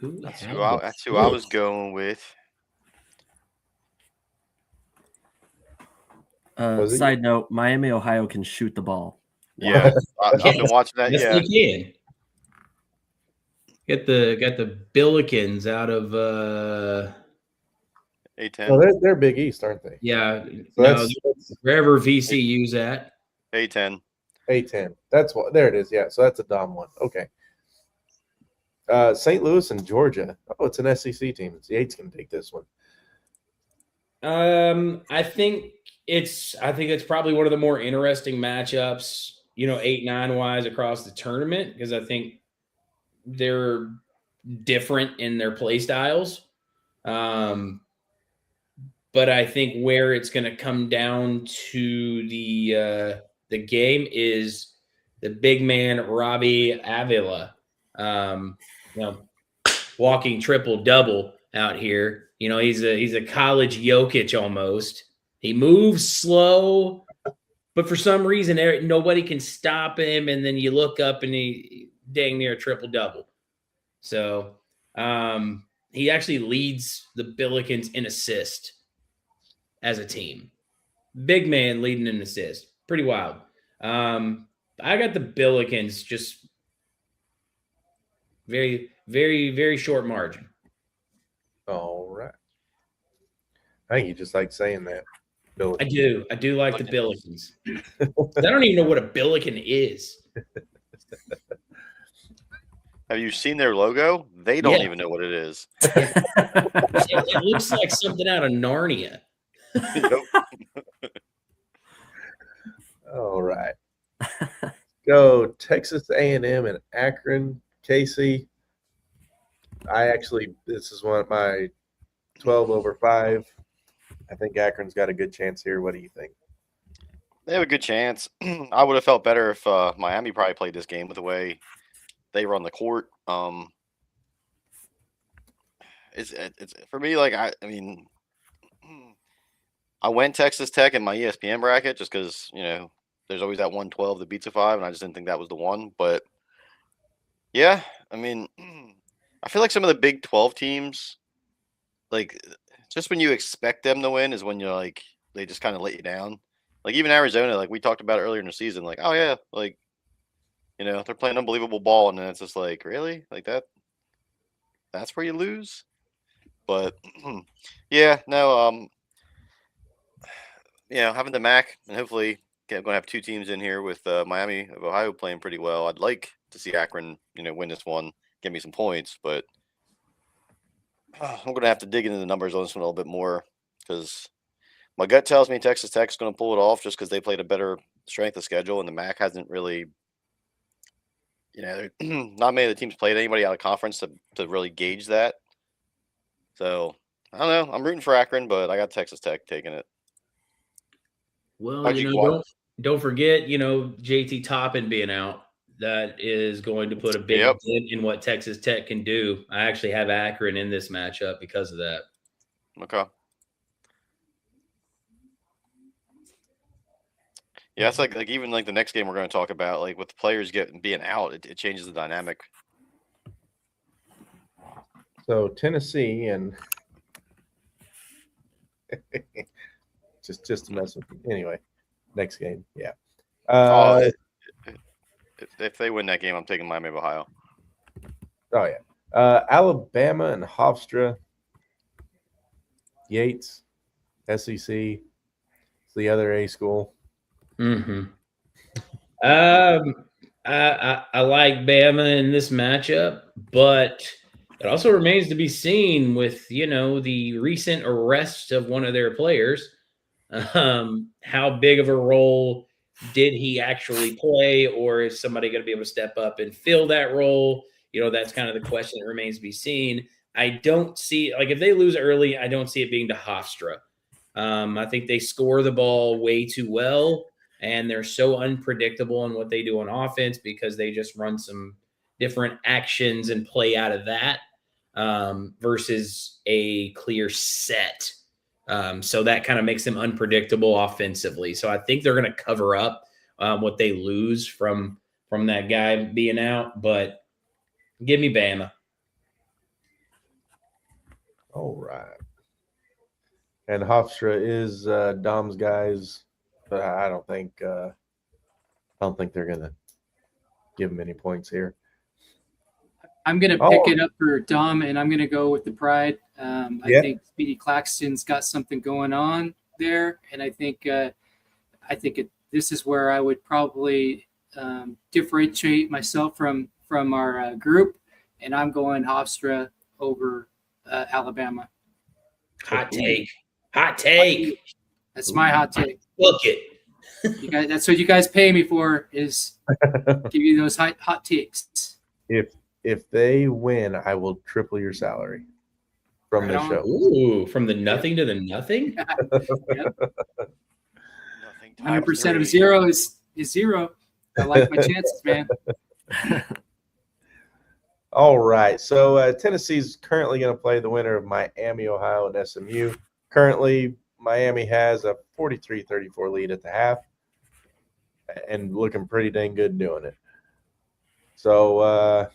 That's who I was going with. Side note: Miami, Ohio can shoot the ball. Yeah, I've been watching that. Yes, Yeah, they can. Got the Billikens out of A10. Oh, they're Big East, aren't they? yeah, So no, that's wherever VCU's at. A10. A10. That's what. There it is. Yeah. So that's a Dom one. Okay. St. Louis and Georgia. Oh, it's an SEC team. Yates can take this one. I think it's probably one of the more interesting matchups, 8-9 wise across the tournament, because I think they're different in their play styles. But I think where it's going to come down to the game is the big man Robbie Avila, walking triple double out here. He's a college Jokic almost. He moves slow, but for some reason nobody can stop him. And then you look up and he dang near triple double. So he actually leads the Billikens in assist as a team. Big man leading in assist. Pretty wild. I got the Billikens just very, very, very short margin. All right. I think you just like saying that. I do like the Billikens. I don't even know what a Billiken is. Have you seen their logo? They don't even know what it is. It looks like something out of Narnia. All right. Go Texas A&M and Akron. Casey, this is one of my 12/5. I think Akron's got a good chance here. What do you think? They have a good chance. I would have felt better if Miami probably played this game with the way they run the court. It's for me, like I mean, I went Texas Tech in my ESPN bracket just because there's always that 112 that beats a 5, and I just didn't think that was the one. But yeah, I mean, I feel like some of the Big 12 teams, like just when you expect them to win is when you're like they just kind of let you down. Like even Arizona, like we talked about earlier in the season, like oh yeah, like they're playing unbelievable ball, and then it's just like really like that's where you lose. But yeah, no, having the MAC and hopefully going to have two teams in here with Miami of Ohio playing pretty well. I'd like to see Akron, win this one, get me some points, but I'm going to have to dig into the numbers on this one a little bit more because my gut tells me Texas Tech's going to pull it off just because they played a better strength of schedule, and the MAC hasn't really, not many of the teams played anybody out of conference to really gauge that. So I don't know. I'm rooting for Akron, but I got Texas Tech taking it. Well, don't forget, JT Toppin being out. That is going to put a big dent in what Texas Tech can do. I actually have Akron in this matchup because of that. Okay. Yeah, it's like even like the next game we're going to talk about, like with the players being out, it changes the dynamic. So Tennessee and just to mess with you. Anyway, next game, yeah. If they win that game, I'm taking Miami of Ohio. Oh yeah, Alabama and Hofstra. Yates, SEC. It's the other A school. Mm-hmm. I like Bama in this matchup, but it also remains to be seen with the recent arrest of one of their players. How big of a role did he actually play, or is somebody going to be able to step up and fill that role? That's kind of the question that remains to be seen. I don't see, like, if they lose early, I don't see it being to Hofstra. I think they score the ball way too well, and they're so unpredictable in what they do on offense because they just run some different actions and play out of that versus a clear set. So that kind of makes them unpredictable offensively. So I think they're going to cover up what they lose from that guy being out. But Give me Bama. All right. And Hofstra is Dom's guys, but I don't think they're gonna give him any points here. I'm going to pick it up for Dom, and I'm going to go with the Pride. I think Speedy Claxton's got something going on there, and I think this is where I would probably differentiate myself from our group, and I'm going Hofstra over Alabama. Hot take. Hot take. That's my hot take. Look it. You guys, that's what you guys pay me for, is give you those hot takes. If they win, I will triple your salary from Right this on. show. Ooh, from the nothing to the nothing? Yep. 100% of zero is zero. I like my chances, man. All right. So Tennessee's currently going to play the winner of Miami, Ohio, and SMU. Currently, Miami has a 43-34 lead at the half and looking pretty dang good doing it. So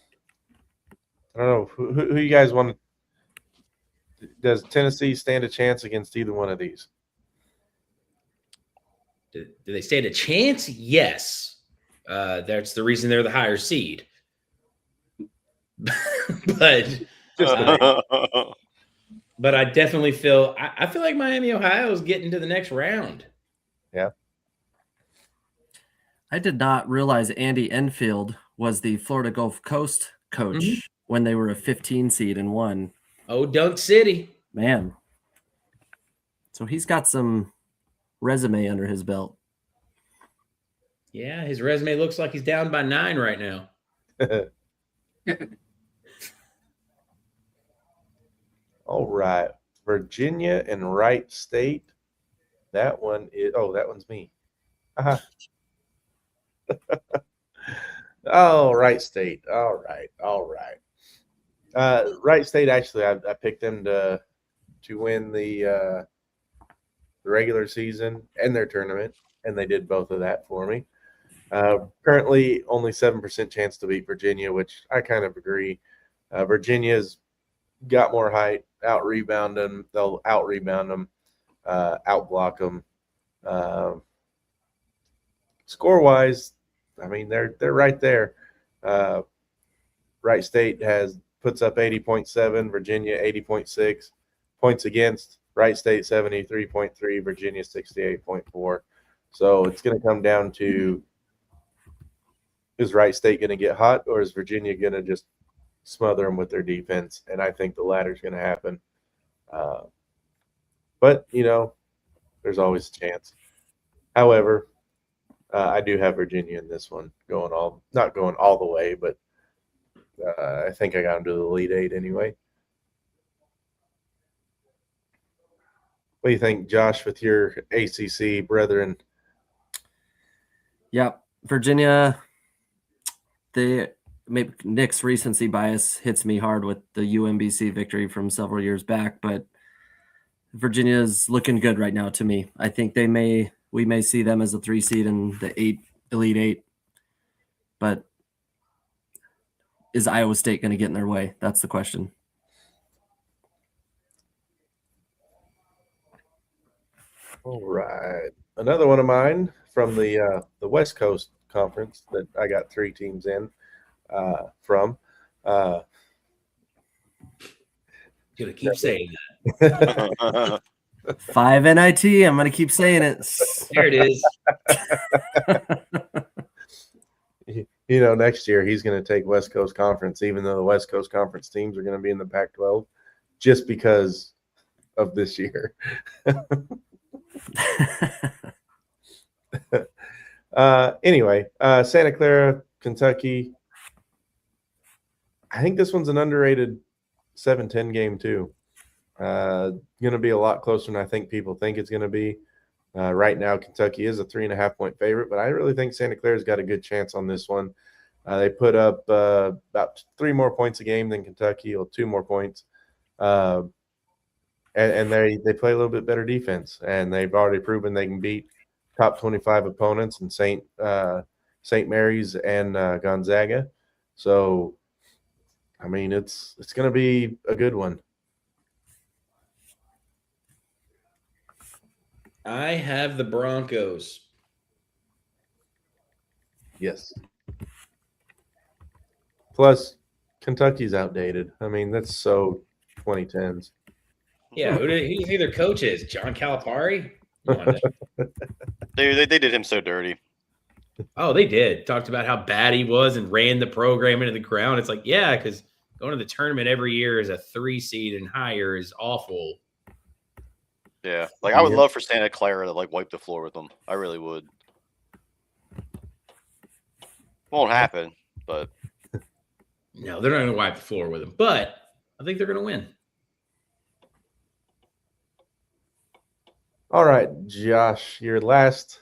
I don't know. Who you guys want to – does Tennessee stand a chance against either one of these? Do they stand a chance? Yes. That's the reason they're the higher seed. But I definitely feel I feel like Miami, Ohio is getting to the next round. Yeah. I did not realize Andy Enfield was the Florida Gulf Coast coach when they were a 15 seed and won. Oh, Dunk City. Man. So he's got some resume under his belt. Yeah, his resume looks like he's down by 9 right now. All right. Virginia and Wright State. That one is – oh, that one's me. Uh-huh. Oh, Wright State. All right. Wright State, actually, I picked them to win the regular season and their tournament, and they did both of that for me. Currently, only 7% chance to beat Virginia, which I kind of agree. Virginia's got more height, out-rebound them. They'll out-rebound them, out-block them. Score-wise, I mean, they're right there. Wright State puts up 80.7, Virginia 80.6. Points against, Wright State 73.3, Virginia 68.4. So it's going to come down to, is Wright State going to get hot, or is Virginia going to just smother them with their defense? And I think the latter is going to happen. But, there's always a chance. However, I do have Virginia in this one, not going all the way, but I think I got them to the Elite Eight anyway. What do you think, Josh, with your ACC brethren? Yep. Virginia, maybe Nick's recency bias hits me hard with the UMBC victory from several years back, but Virginia's looking good right now to me. I think we may see them as a 3 seed in the Elite Eight, but is Iowa State going to get in their way? That's the question. All right. Another one of mine from the West Coast Conference that I got 3 teams in from. Gonna keep saying that. 5 NIT. I'm going to keep saying it. There it is. Next year he's going to take West Coast Conference, even though the West Coast Conference teams are going to be in the Pac-12, just because of this year. Anyway, Santa Clara, Kentucky. I think this one's an underrated 7-10 game too. Going to be a lot closer than I think people think it's going to be. Right now, Kentucky is a 3.5-point favorite, but I really think Santa Clara's got a good chance on this one. They put up about 3 more points a game than Kentucky, or 2 more points. And they play a little bit better defense, and they've already proven they can beat top 25 opponents in St. Mary's and Gonzaga. So I mean, it's going to be a good one. I have the Broncos. Yes. Plus, Kentucky's outdated. I mean, that's so 2010s. Yeah, who's either coaches? John Calipari? Come on now. They did him so dirty. Oh, they did. Talked about how bad he was and ran the program into the ground. It's like, yeah, because going to the tournament every year as a 3 seed and higher is awful. Yeah, like I would love for Santa Clara to like wipe the floor with them. I really would. Won't happen, but No, they're not going to wipe the floor with them. But I think they're going to win. All right, Josh, your last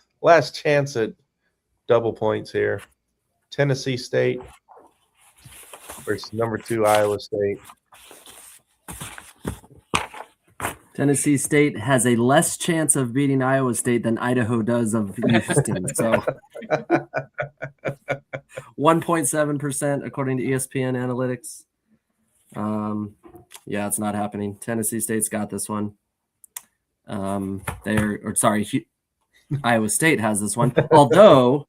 chance at double points here. Tennessee State versus number 2 Iowa State. Tennessee State has a less chance of beating Iowa State than Idaho does of Houston. So 1.7% according to ESPN analytics. Yeah, it's not happening. Tennessee State's got this one. Iowa State has this one. Although,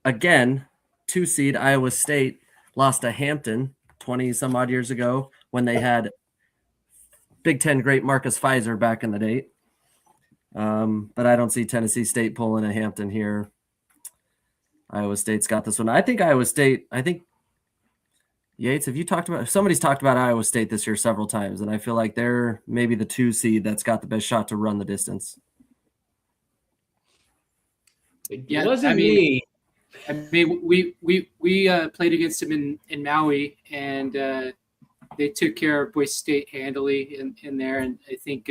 again, 2 seed Iowa State lost to Hampton 20 some odd years ago when they had Big Ten great Marcus Fizer back in the day. But I don't see Tennessee State pulling a Hampton here. Iowa State's got this one. I think Yates, somebody's talked about Iowa State this year several times, and I feel like they're maybe the 2 seed that's got the best shot to run the distance. It wasn't me. I mean, we played against them in Maui, and they took care of Boise State handily in there, and I think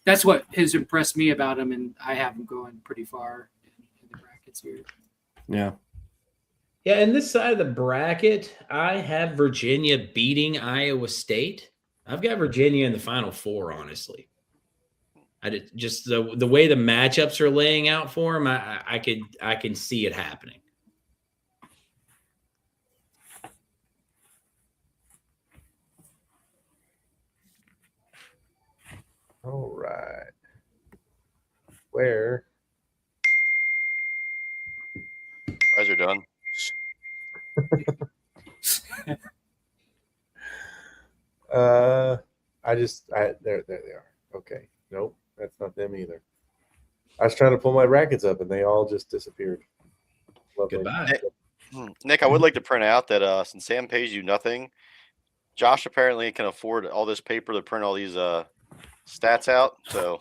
that's what has impressed me about them, and I have them going pretty far in the brackets here. Yeah. Yeah, in this side of the bracket, I have Virginia beating Iowa State. I've got Virginia in the Final Four, honestly. Just the way the matchups are laying out for them, I can see it happening. All right. Where? guys are done. There they are. Okay. Nope, that's not them either. I was trying to pull my brackets up and they all just disappeared. Lovely. Goodbye. Nick, I would like to print out that since Sam pays you nothing, Josh apparently can afford all this paper to print all these stats out. So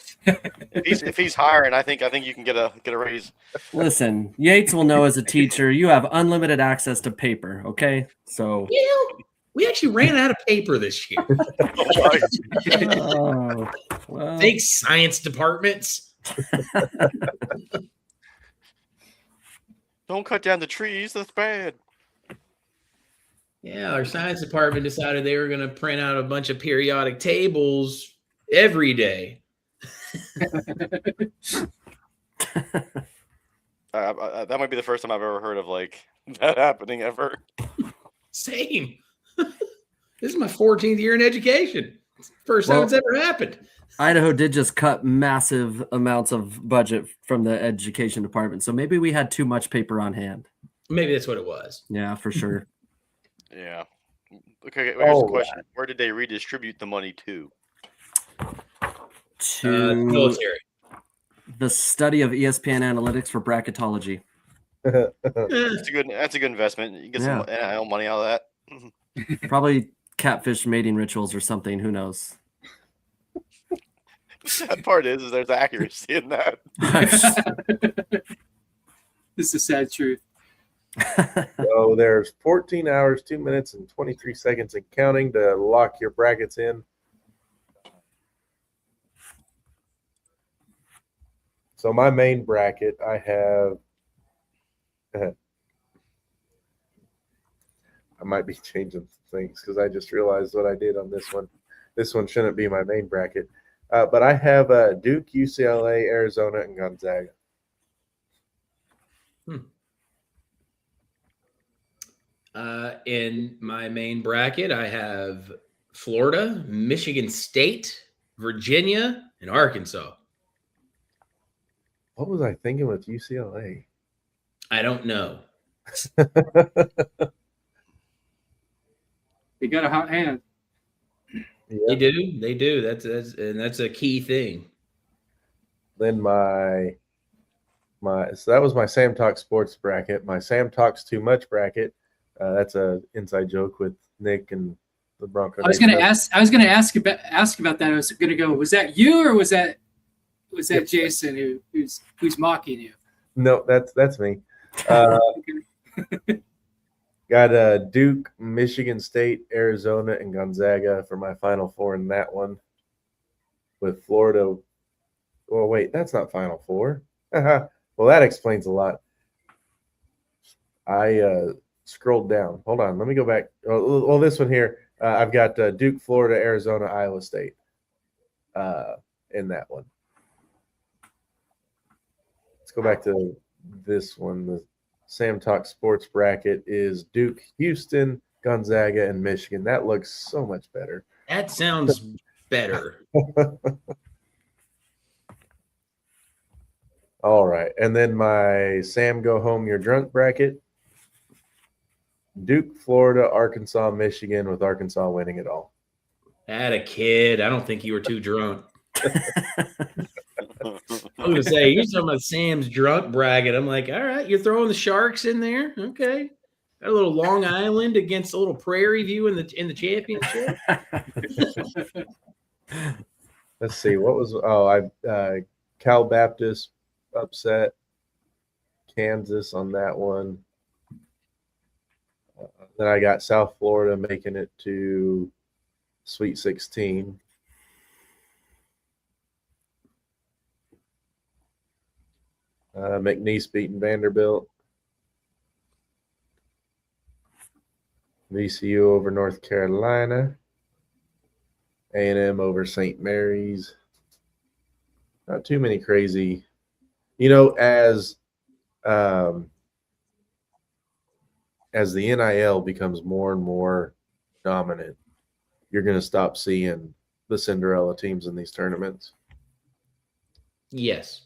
if he's hiring, I think you can get a raise. Listen, Yates will know as a teacher, you have unlimited access to paper. Okay, so we actually ran out of paper this year. Oh, well. Thanks, science departments. Don't cut down the trees. That's bad. Yeah, our science department decided they were going to print out a bunch of periodic tables every day. That might be the first time I've ever heard of like that happening ever. Same. This is my 14th year in education. First time it's ever happened. Idaho did just cut massive amounts of budget from the education department, so maybe we had too much paper on hand. Maybe that's what it was. Yeah, for sure. Yeah. Okay, here's the question. Where did they redistribute the money to? To military. The study of ESPN analytics for bracketology. That's a good investment. You can get some NIL money out of that. Probably catfish mating rituals or something. Who knows? The sad part is there's accuracy in that. This is the sad truth. So there's 14 hours, 2 minutes, and 23 seconds and counting to lock your brackets in. So my main bracket, I have. I might be changing some things because I just realized what I did on this one. This one shouldn't be my main bracket. But I have Duke, UCLA, Arizona, and Gonzaga. In my main bracket, I have Florida, Michigan State, Virginia, and Arkansas. What was I thinking with UCLA? I don't know. They got a hot hand. They do. They do. That's a key thing. Then so that was my Sam Talks Sports bracket. My Sam Talks Too Much bracket. That's a inside joke with Nick and the Broncos. I was going to ask about that. I was going to go. Was that you or was that Jason who's mocking you? No, that's me. Got Duke, Michigan State, Arizona, and Gonzaga for my Final Four in that one. With Florida. Well, wait, that's not Final Four. Well, that explains a lot. I scrolled down. Hold on. Let me go back. Well, this one here. I've got Duke, Florida, Arizona, Iowa State in that one. Let's go back to this one. The Sam Talk Sports bracket is Duke, Houston, Gonzaga, and Michigan. That looks so much better. That sounds better. All right. And then my Sam Go Home You're Drunk bracket. Duke, Florida, Arkansas, Michigan, with Arkansas winning it all. Had a kid. I don't think you were too drunk. I was going to say, you're talking about Sam's drunk bracket. I'm like, all right, you're throwing the Sharks in there. Okay. Got a little Long Island against a little Prairie View in the championship. Let's see. What was Cal Baptist upset Kansas on that one. Then I got South Florida making it to Sweet 16. McNeese beating Vanderbilt. VCU over North Carolina. A&M over St. Mary's. Not too many crazy. As the NIL becomes more and more dominant, you're going to stop seeing the Cinderella teams in these tournaments. Yes.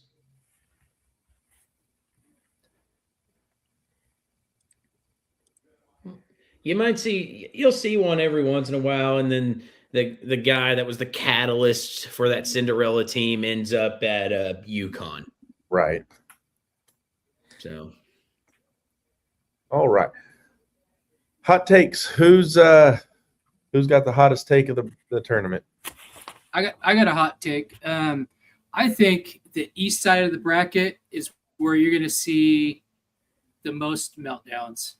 You'll see one every once in a while, and then the guy that was the catalyst for that Cinderella team ends up at UConn. Right. So, all right. Hot takes. Who's got the hottest take of the tournament? I got a hot take. I think the east side of the bracket is where you're going to see the most meltdowns,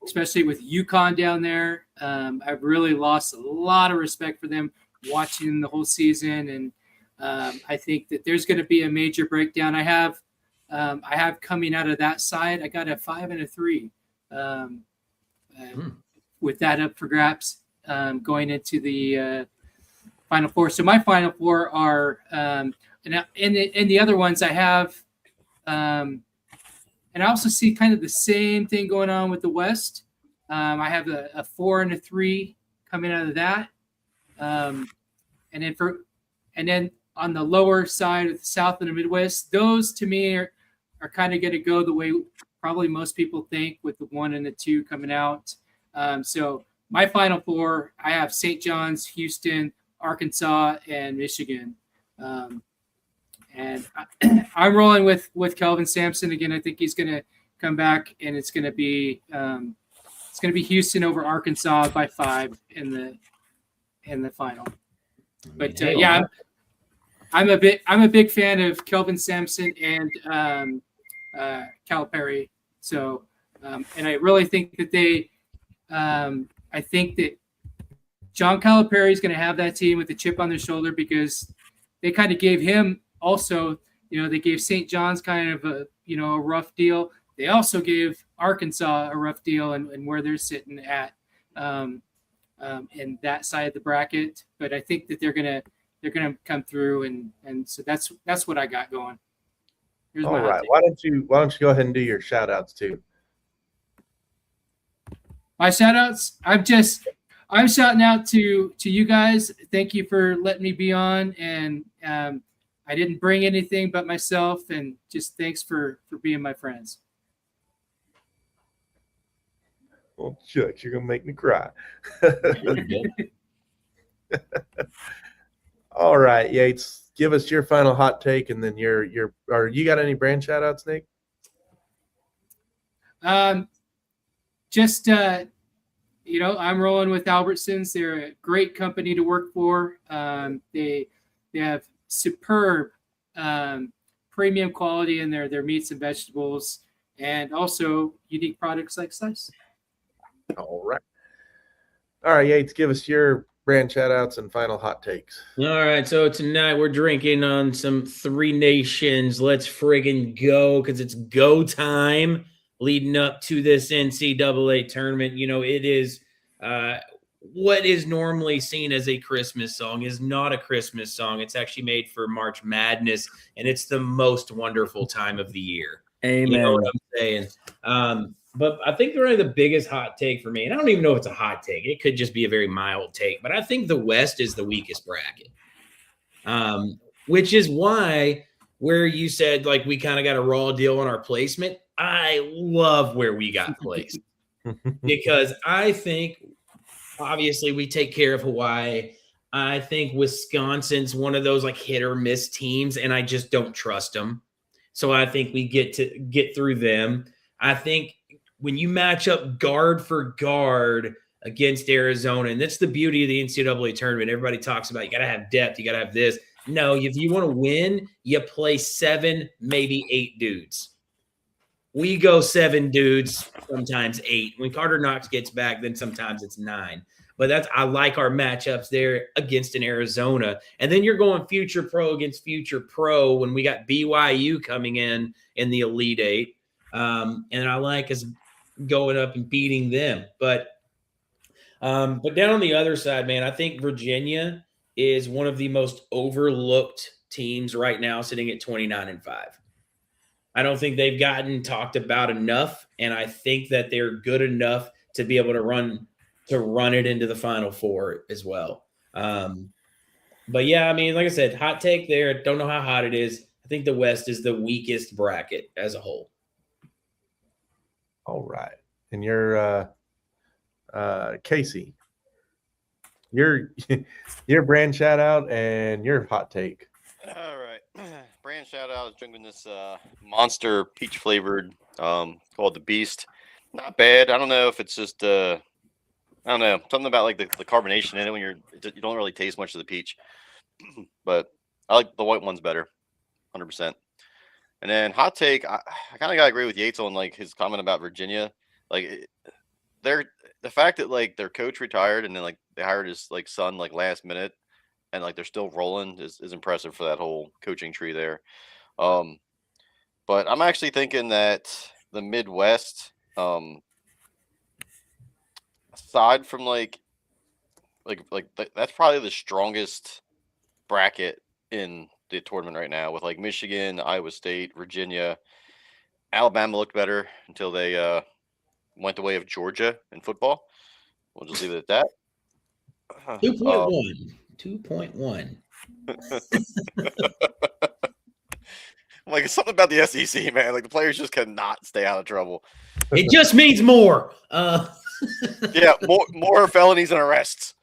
especially with UConn down there. I've really lost a lot of respect for them watching the whole season, and I think that there's going to be a major breakdown. I have coming out of that side, I got a 5 and a 3 with that up for grabs going into the Final Four. So my Final Four are and in the other ones I have and I also see kind of the same thing going on with the West. I have a 4 and a 3 coming out of that. And then on the lower side of the South and the Midwest, those to me are kind of going to go the way probably most people think, with the 1 and the 2 coming out. So my Final Four, I have St. John's, Houston, Arkansas, and Michigan. And I'm rolling with Kelvin Sampson again. I think he's going to come back, and it's going to be Houston over Arkansas by 5 in the final. But yeah, I'm a big fan of Kelvin Sampson and Calipari. So, and I really think that I think that John Calipari is going to have that team with a chip on their shoulder, because they kind of gave him also, they gave St. John's kind of a rough deal. They also gave Arkansas a rough deal, and where they're sitting at in that side of the bracket. But I think that they're gonna come through, and so that's what I got going. All right. Why don't you go ahead and do your shout outs too? My shout outs, I'm shouting out to you guys. Thank you for letting me be on, and I didn't bring anything but myself, and just thanks for being my friends. Well, shucks, you're gonna make me cry. All right, Yates, give us your final hot take, and then your or you got any brand shout outs, Nick? Just I'm rolling with Albertsons. They're a great company to work for. They have superb premium quality in their meats and vegetables, and also unique products like Slice. All right, Yates, give us your brand shout outs and final hot takes. All right, so tonight we're drinking on some Three Nations. Let's friggin' go, because it's go time leading up to this NCAA tournament. It is what is normally seen as a Christmas song is not a Christmas song. It's actually made for March Madness, and it's the most wonderful time of the year. Amen. You know what I'm saying? But I think really the biggest hot take for me, and I don't even know if it's a hot take. It could just be a very mild take, but I think the West is the weakest bracket, which is why where you said, like, we kind of got a raw deal on our placement. I love where we got placed because I think, obviously, we take care of Hawaii. I think Wisconsin's one of those like hit or miss teams, and I just don't trust them. So I think we get through them. I think when you match up guard for guard against Arizona, and that's the beauty of the NCAA tournament. Everybody talks about you got to have depth, you got to have this. No, if you want to win, you play 7, maybe 8 dudes. We go 7 dudes, sometimes 8. When Carter Knox gets back, then sometimes it's 9. But I like our matchups there against an Arizona. And then you're going future pro against future pro when we got BYU coming in the Elite 8. And I like us going up and beating them. But down on the other side, man, I think Virginia is one of the most overlooked teams right now, sitting at 29-5. I don't think they've gotten talked about enough, and I think that they're good enough to be able to run it into the Final Four as well. But yeah, I mean, like I said, hot take there. Don't know how hot it is. I think the West is the weakest bracket as a whole. All right, and you're Casey. Your brand shout out and your hot take. All right. Brand shout out is drinking this monster peach flavored called the Beast. Not bad. I don't know if it's just I don't know, something about like the carbonation in it when you don't really taste much of the peach. But I like the white ones better. 100%. And then hot take, I kind of gotta agree with Yates on like his comment about Virginia. Like the fact that like their coach retired and then like they hired his like son like last minute and like they're still rolling is impressive for that whole coaching tree there. But I'm actually thinking that the Midwest, aside from like that's probably the strongest bracket in the tournament right now with like Michigan, Iowa State, Virginia. Alabama looked better until they went the way of Georgia in football. We'll just leave it at that. 2.1. Like it's something about the SEC, man. Like the players just cannot stay out of trouble. It just means more. Yeah, more felonies and arrests.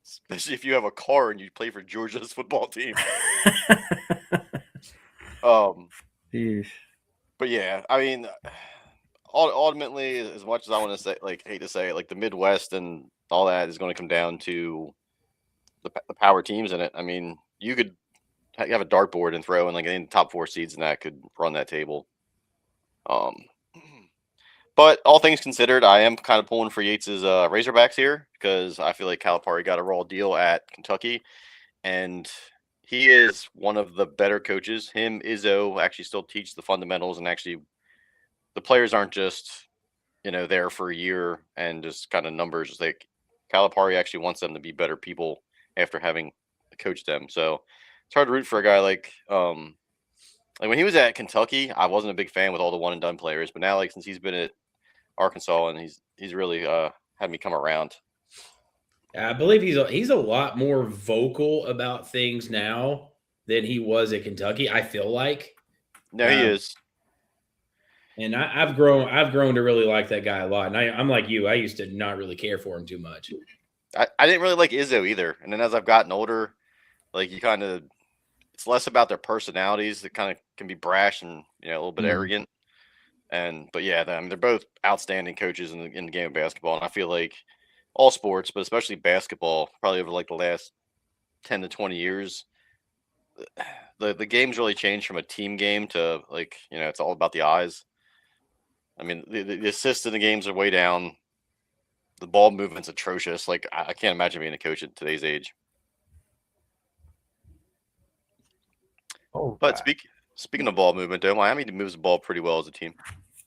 Especially if you have a car and you play for Georgia's football team. Yeesh. But yeah, I mean, ultimately, as much as I want to say, like, hate to say it, like the Midwest and all that is going to come down to the power teams in it. I mean, you could have a dartboard and throw in like in the top 4 seeds, and that could run that table. But all things considered, I am kind of pulling for Yates's Razorbacks here because I feel like Calipari got a raw deal at Kentucky, and he is one of the better coaches. Him, Izzo actually still teach the fundamentals, and actually the players aren't just, there for a year and just kind of numbers. It's like Calipari actually wants them to be better people after having coached them. So it's hard to root for a guy like when he was at Kentucky, I wasn't a big fan with all the one and done players, but now like since he's been at Arkansas, and he's really had me come around. I believe he's a lot more vocal about things now than he was at Kentucky. I feel like. No, he is. And I've grown to really like that guy a lot. And I'm like you. I used to not really care for him too much. I didn't really like Izzo either. And then as I've gotten older, like it's less about their personalities that kind of can be brash and a little bit arrogant. But yeah, I mean, they're both outstanding coaches in the game of basketball. And I feel like all sports, but especially basketball, probably over like the last 10 to 20 years, the game's really changed from a team game to it's all about the eyes. I mean, the assists in the games are way down. The ball movement's atrocious. Like, I can't imagine being a coach at today's age. But speaking of ball movement, though, Miami moves the ball pretty well as a team.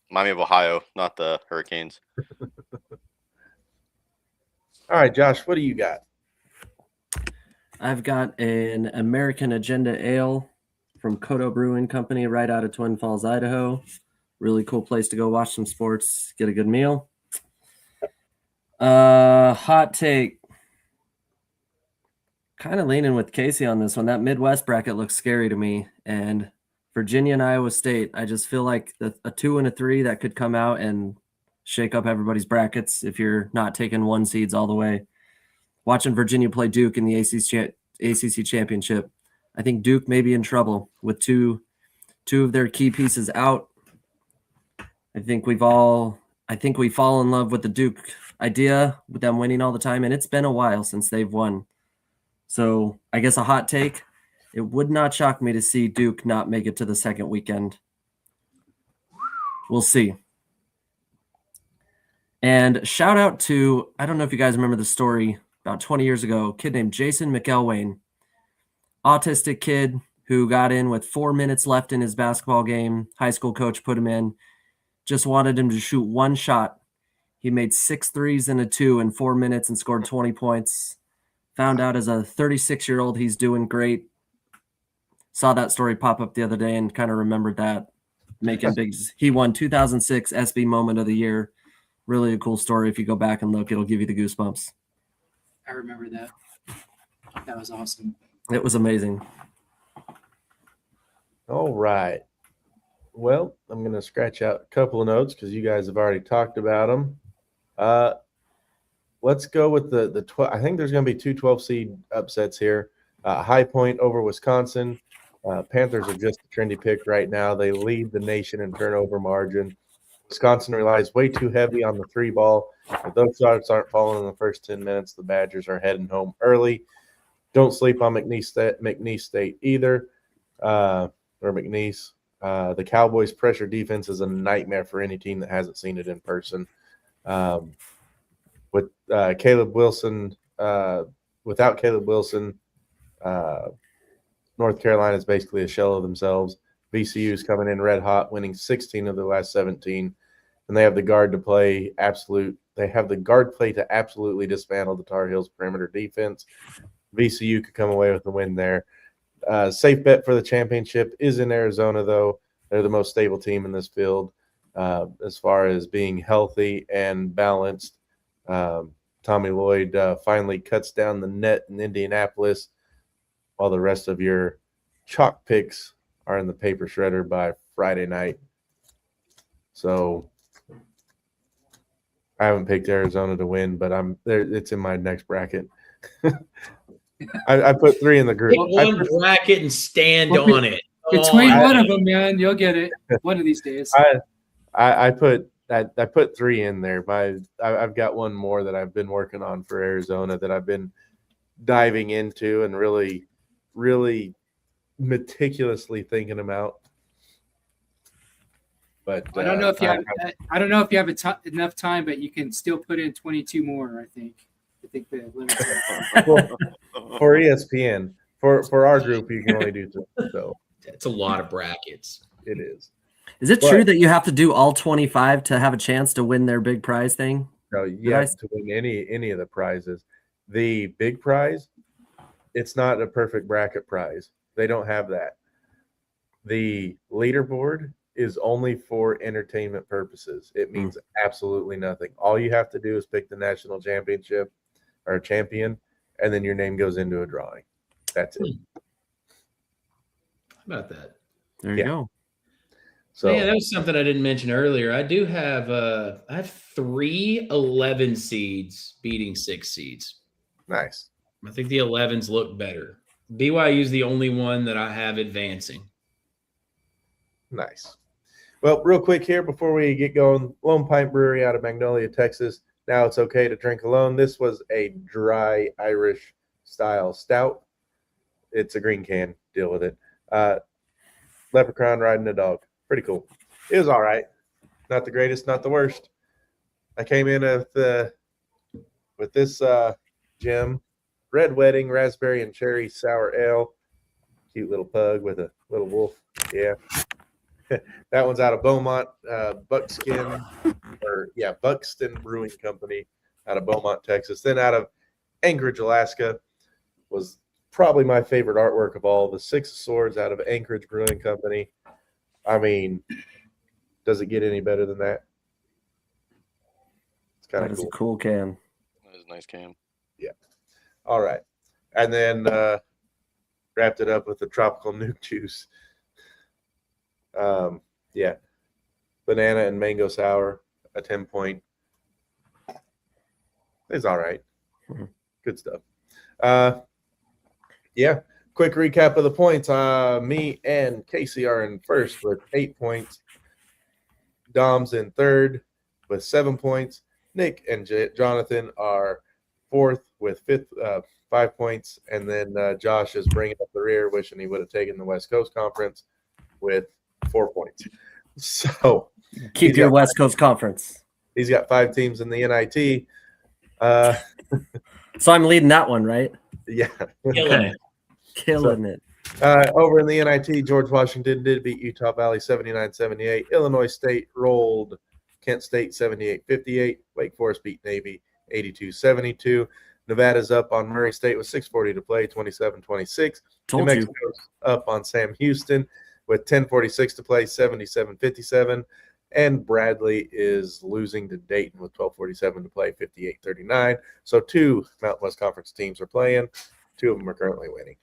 Miami of Ohio, not the Hurricanes. All right, Josh, what do you got? I've got an American Agenda Ale from Kodo Brewing Company right out of Twin Falls, Idaho. Really cool place to go watch some sports, get a good meal. Hot take. Kind of leaning with Casey on this one. That Midwest bracket looks scary to me. And Virginia and Iowa State, I just feel like a 2 and a 3 that could come out and shake up everybody's brackets if you're not taking 1 seeds all the way. Watching Virginia play Duke in the ACC championship, I think Duke may be in trouble with two of their key pieces out. I think we fall in love with the Duke idea with them winning all the time, and it's been a while since they've won. So I guess a hot take, it would not shock me to see Duke not make it to the second weekend. We'll see. And shout out to, I don't know if you guys remember the story, about 20 years ago, a kid named Jason McElwain, autistic kid who got in with 4 minutes left in his basketball game. High school coach put him in, just wanted him to shoot 1 shot. He made 6 threes and a 2 in 4 minutes and scored 20 points. Found out as a 36-year-old he's doing great. Saw that story pop up the other day and kind of remembered that. Making big. He won 2006 SB Moment of the Year. Really a cool story. If you go back and look, it'll give you the goosebumps. I remember that. That was awesome. It was amazing. All right. Well, I'm going to scratch out a couple of notes because you guys have already talked about them. Let's go with the 12. I think there's going to be 2 12-seed upsets here. High Point over Wisconsin. Panthers are just a trendy pick right now. They lead the nation in turnover margin. Wisconsin relies way too heavy on the 3 ball. If those shots aren't falling in the first 10 minutes, the Badgers are heading home early. Don't sleep on McNeese State either, or McNeese. The Cowboys' pressure defense is a nightmare for any team that hasn't seen it in person. With Caleb Wilson, without Caleb Wilson, North Carolina is basically a shell of themselves. VCU is coming in red hot, winning 16 of the last 17, and they have the guard play to absolutely dismantle the Tar Heels' perimeter defense. VCU could come away with the win there. Safe bet for the championship is in Arizona, though. They're the most stable team in this field as far as being healthy and balanced. Tommy Lloyd finally cuts down the net in Indianapolis, while the rest of your chalk picks are in the paper shredder by Friday night. So I haven't picked Arizona to win, but I'm there. It's in my next bracket. I put 3 in the group. Pick one bracket and stand on it. Between one of them, man, you'll get it one of these days. I put 3 in there. I've got one more that I've been working on for Arizona that I've been diving into and really, really meticulously thinking about. But I don't know if you have. I don't know if you have enough time, but you can still put in 22 more. I think the limit. For ESPN, for our group, you can only do 3. So it's a lot of brackets. It is. Is it true that you have to do all 25 to have a chance to win their big prize thing? No, you have to win any of the prizes. The big prize, it's not a perfect bracket prize. They don't have that. The leaderboard is only for entertainment purposes. It means absolutely nothing. All you have to do is pick the national championship or champion, and then your name goes into a drawing. That's it. How about that? There you go. So yeah, that was something I didn't mention earlier. I do have I have 3 11 seeds beating 6 seeds. nice. I think the 11s look better. BYU is the only one that I have advancing. Nice. Well, real quick here before we get going, Lone Pint Brewery out of Magnolia, Texas. Now it's okay to drink alone. This was a dry Irish style stout. It's a green can. Deal with it. Leprechaun riding a dog. Pretty cool. It was all right. Not the greatest, not the worst. I came in with this gem, Red Wedding, Raspberry and Cherry Sour Ale. Cute little pug with a little wolf. Yeah. That one's out of Beaumont, Buckskin Buxton Brewing Company out of Beaumont, Texas. Then out of Anchorage, Alaska was probably my favorite artwork of all, the Six of Swords out of Anchorage Brewing Company. I mean, does it get any better than that? It's kind That of is cool. a cool can. That is a nice can. All right. And then wrapped it up with the tropical nuke juice. Banana and mango sour, a 10-point. It's all right. Good stuff. Quick recap of the points. Me and Casey are in first with 8 points. Dom's in third with 7 points. Nick and Jonathan are fourth with 5 points. And then Josh is bringing up the rear, wishing he would have taken the West Coast Conference with 4 points. So Keep your West Coast Conference. he's got 5 teams in the NIT. So I'm leading that one, right? Yeah. Killing it. Killing it. Over in the NIT, George Washington did beat Utah Valley 79-78. Illinois State rolled Kent State 78-58. Wake Forest beat Navy 82-72. Nevada's up on Murray State with 6:40 to play, 27-26. Told New you. Mexico's up on Sam Houston with 10:46 to play, 77-57. And Bradley is losing to Dayton with 12:47 to play, 58-39. So 2 Mountain West Conference teams are playing. 2 of them are currently winning.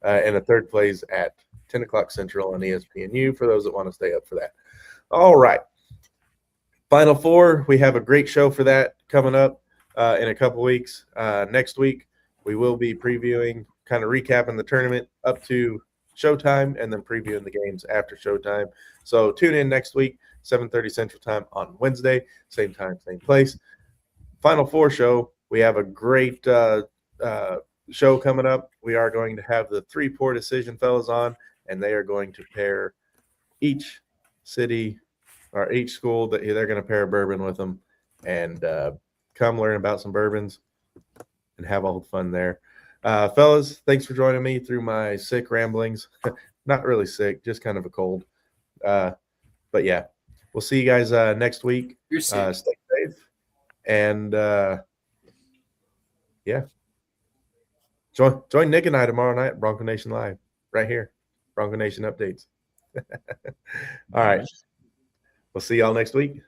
And a third plays at 10 o'clock Central on ESPNU for those that want to stay up for that. All right. Final Four, we have a great show for that coming up in a couple weeks. Next week, we will be previewing, kind of recapping the tournament up to showtime and then previewing the games after showtime. So tune in next week, 7:30 Central Time on Wednesday, same time, same place. Final Four show, we have a great show coming up. We are going to have the 3 poor decision fellas on, and they are going to pair each city or each school that they're going to pair a bourbon with them and come learn about some bourbons and have all the fun there. Fellas, thanks for joining me through my sick ramblings. Not really sick, just kind of a cold. But yeah, we'll see you guys next week. You're sick. Stay safe. And join Nick and I tomorrow night at Bronco Nation Live, right here. Bronco Nation updates. All right. We'll see y'all next week.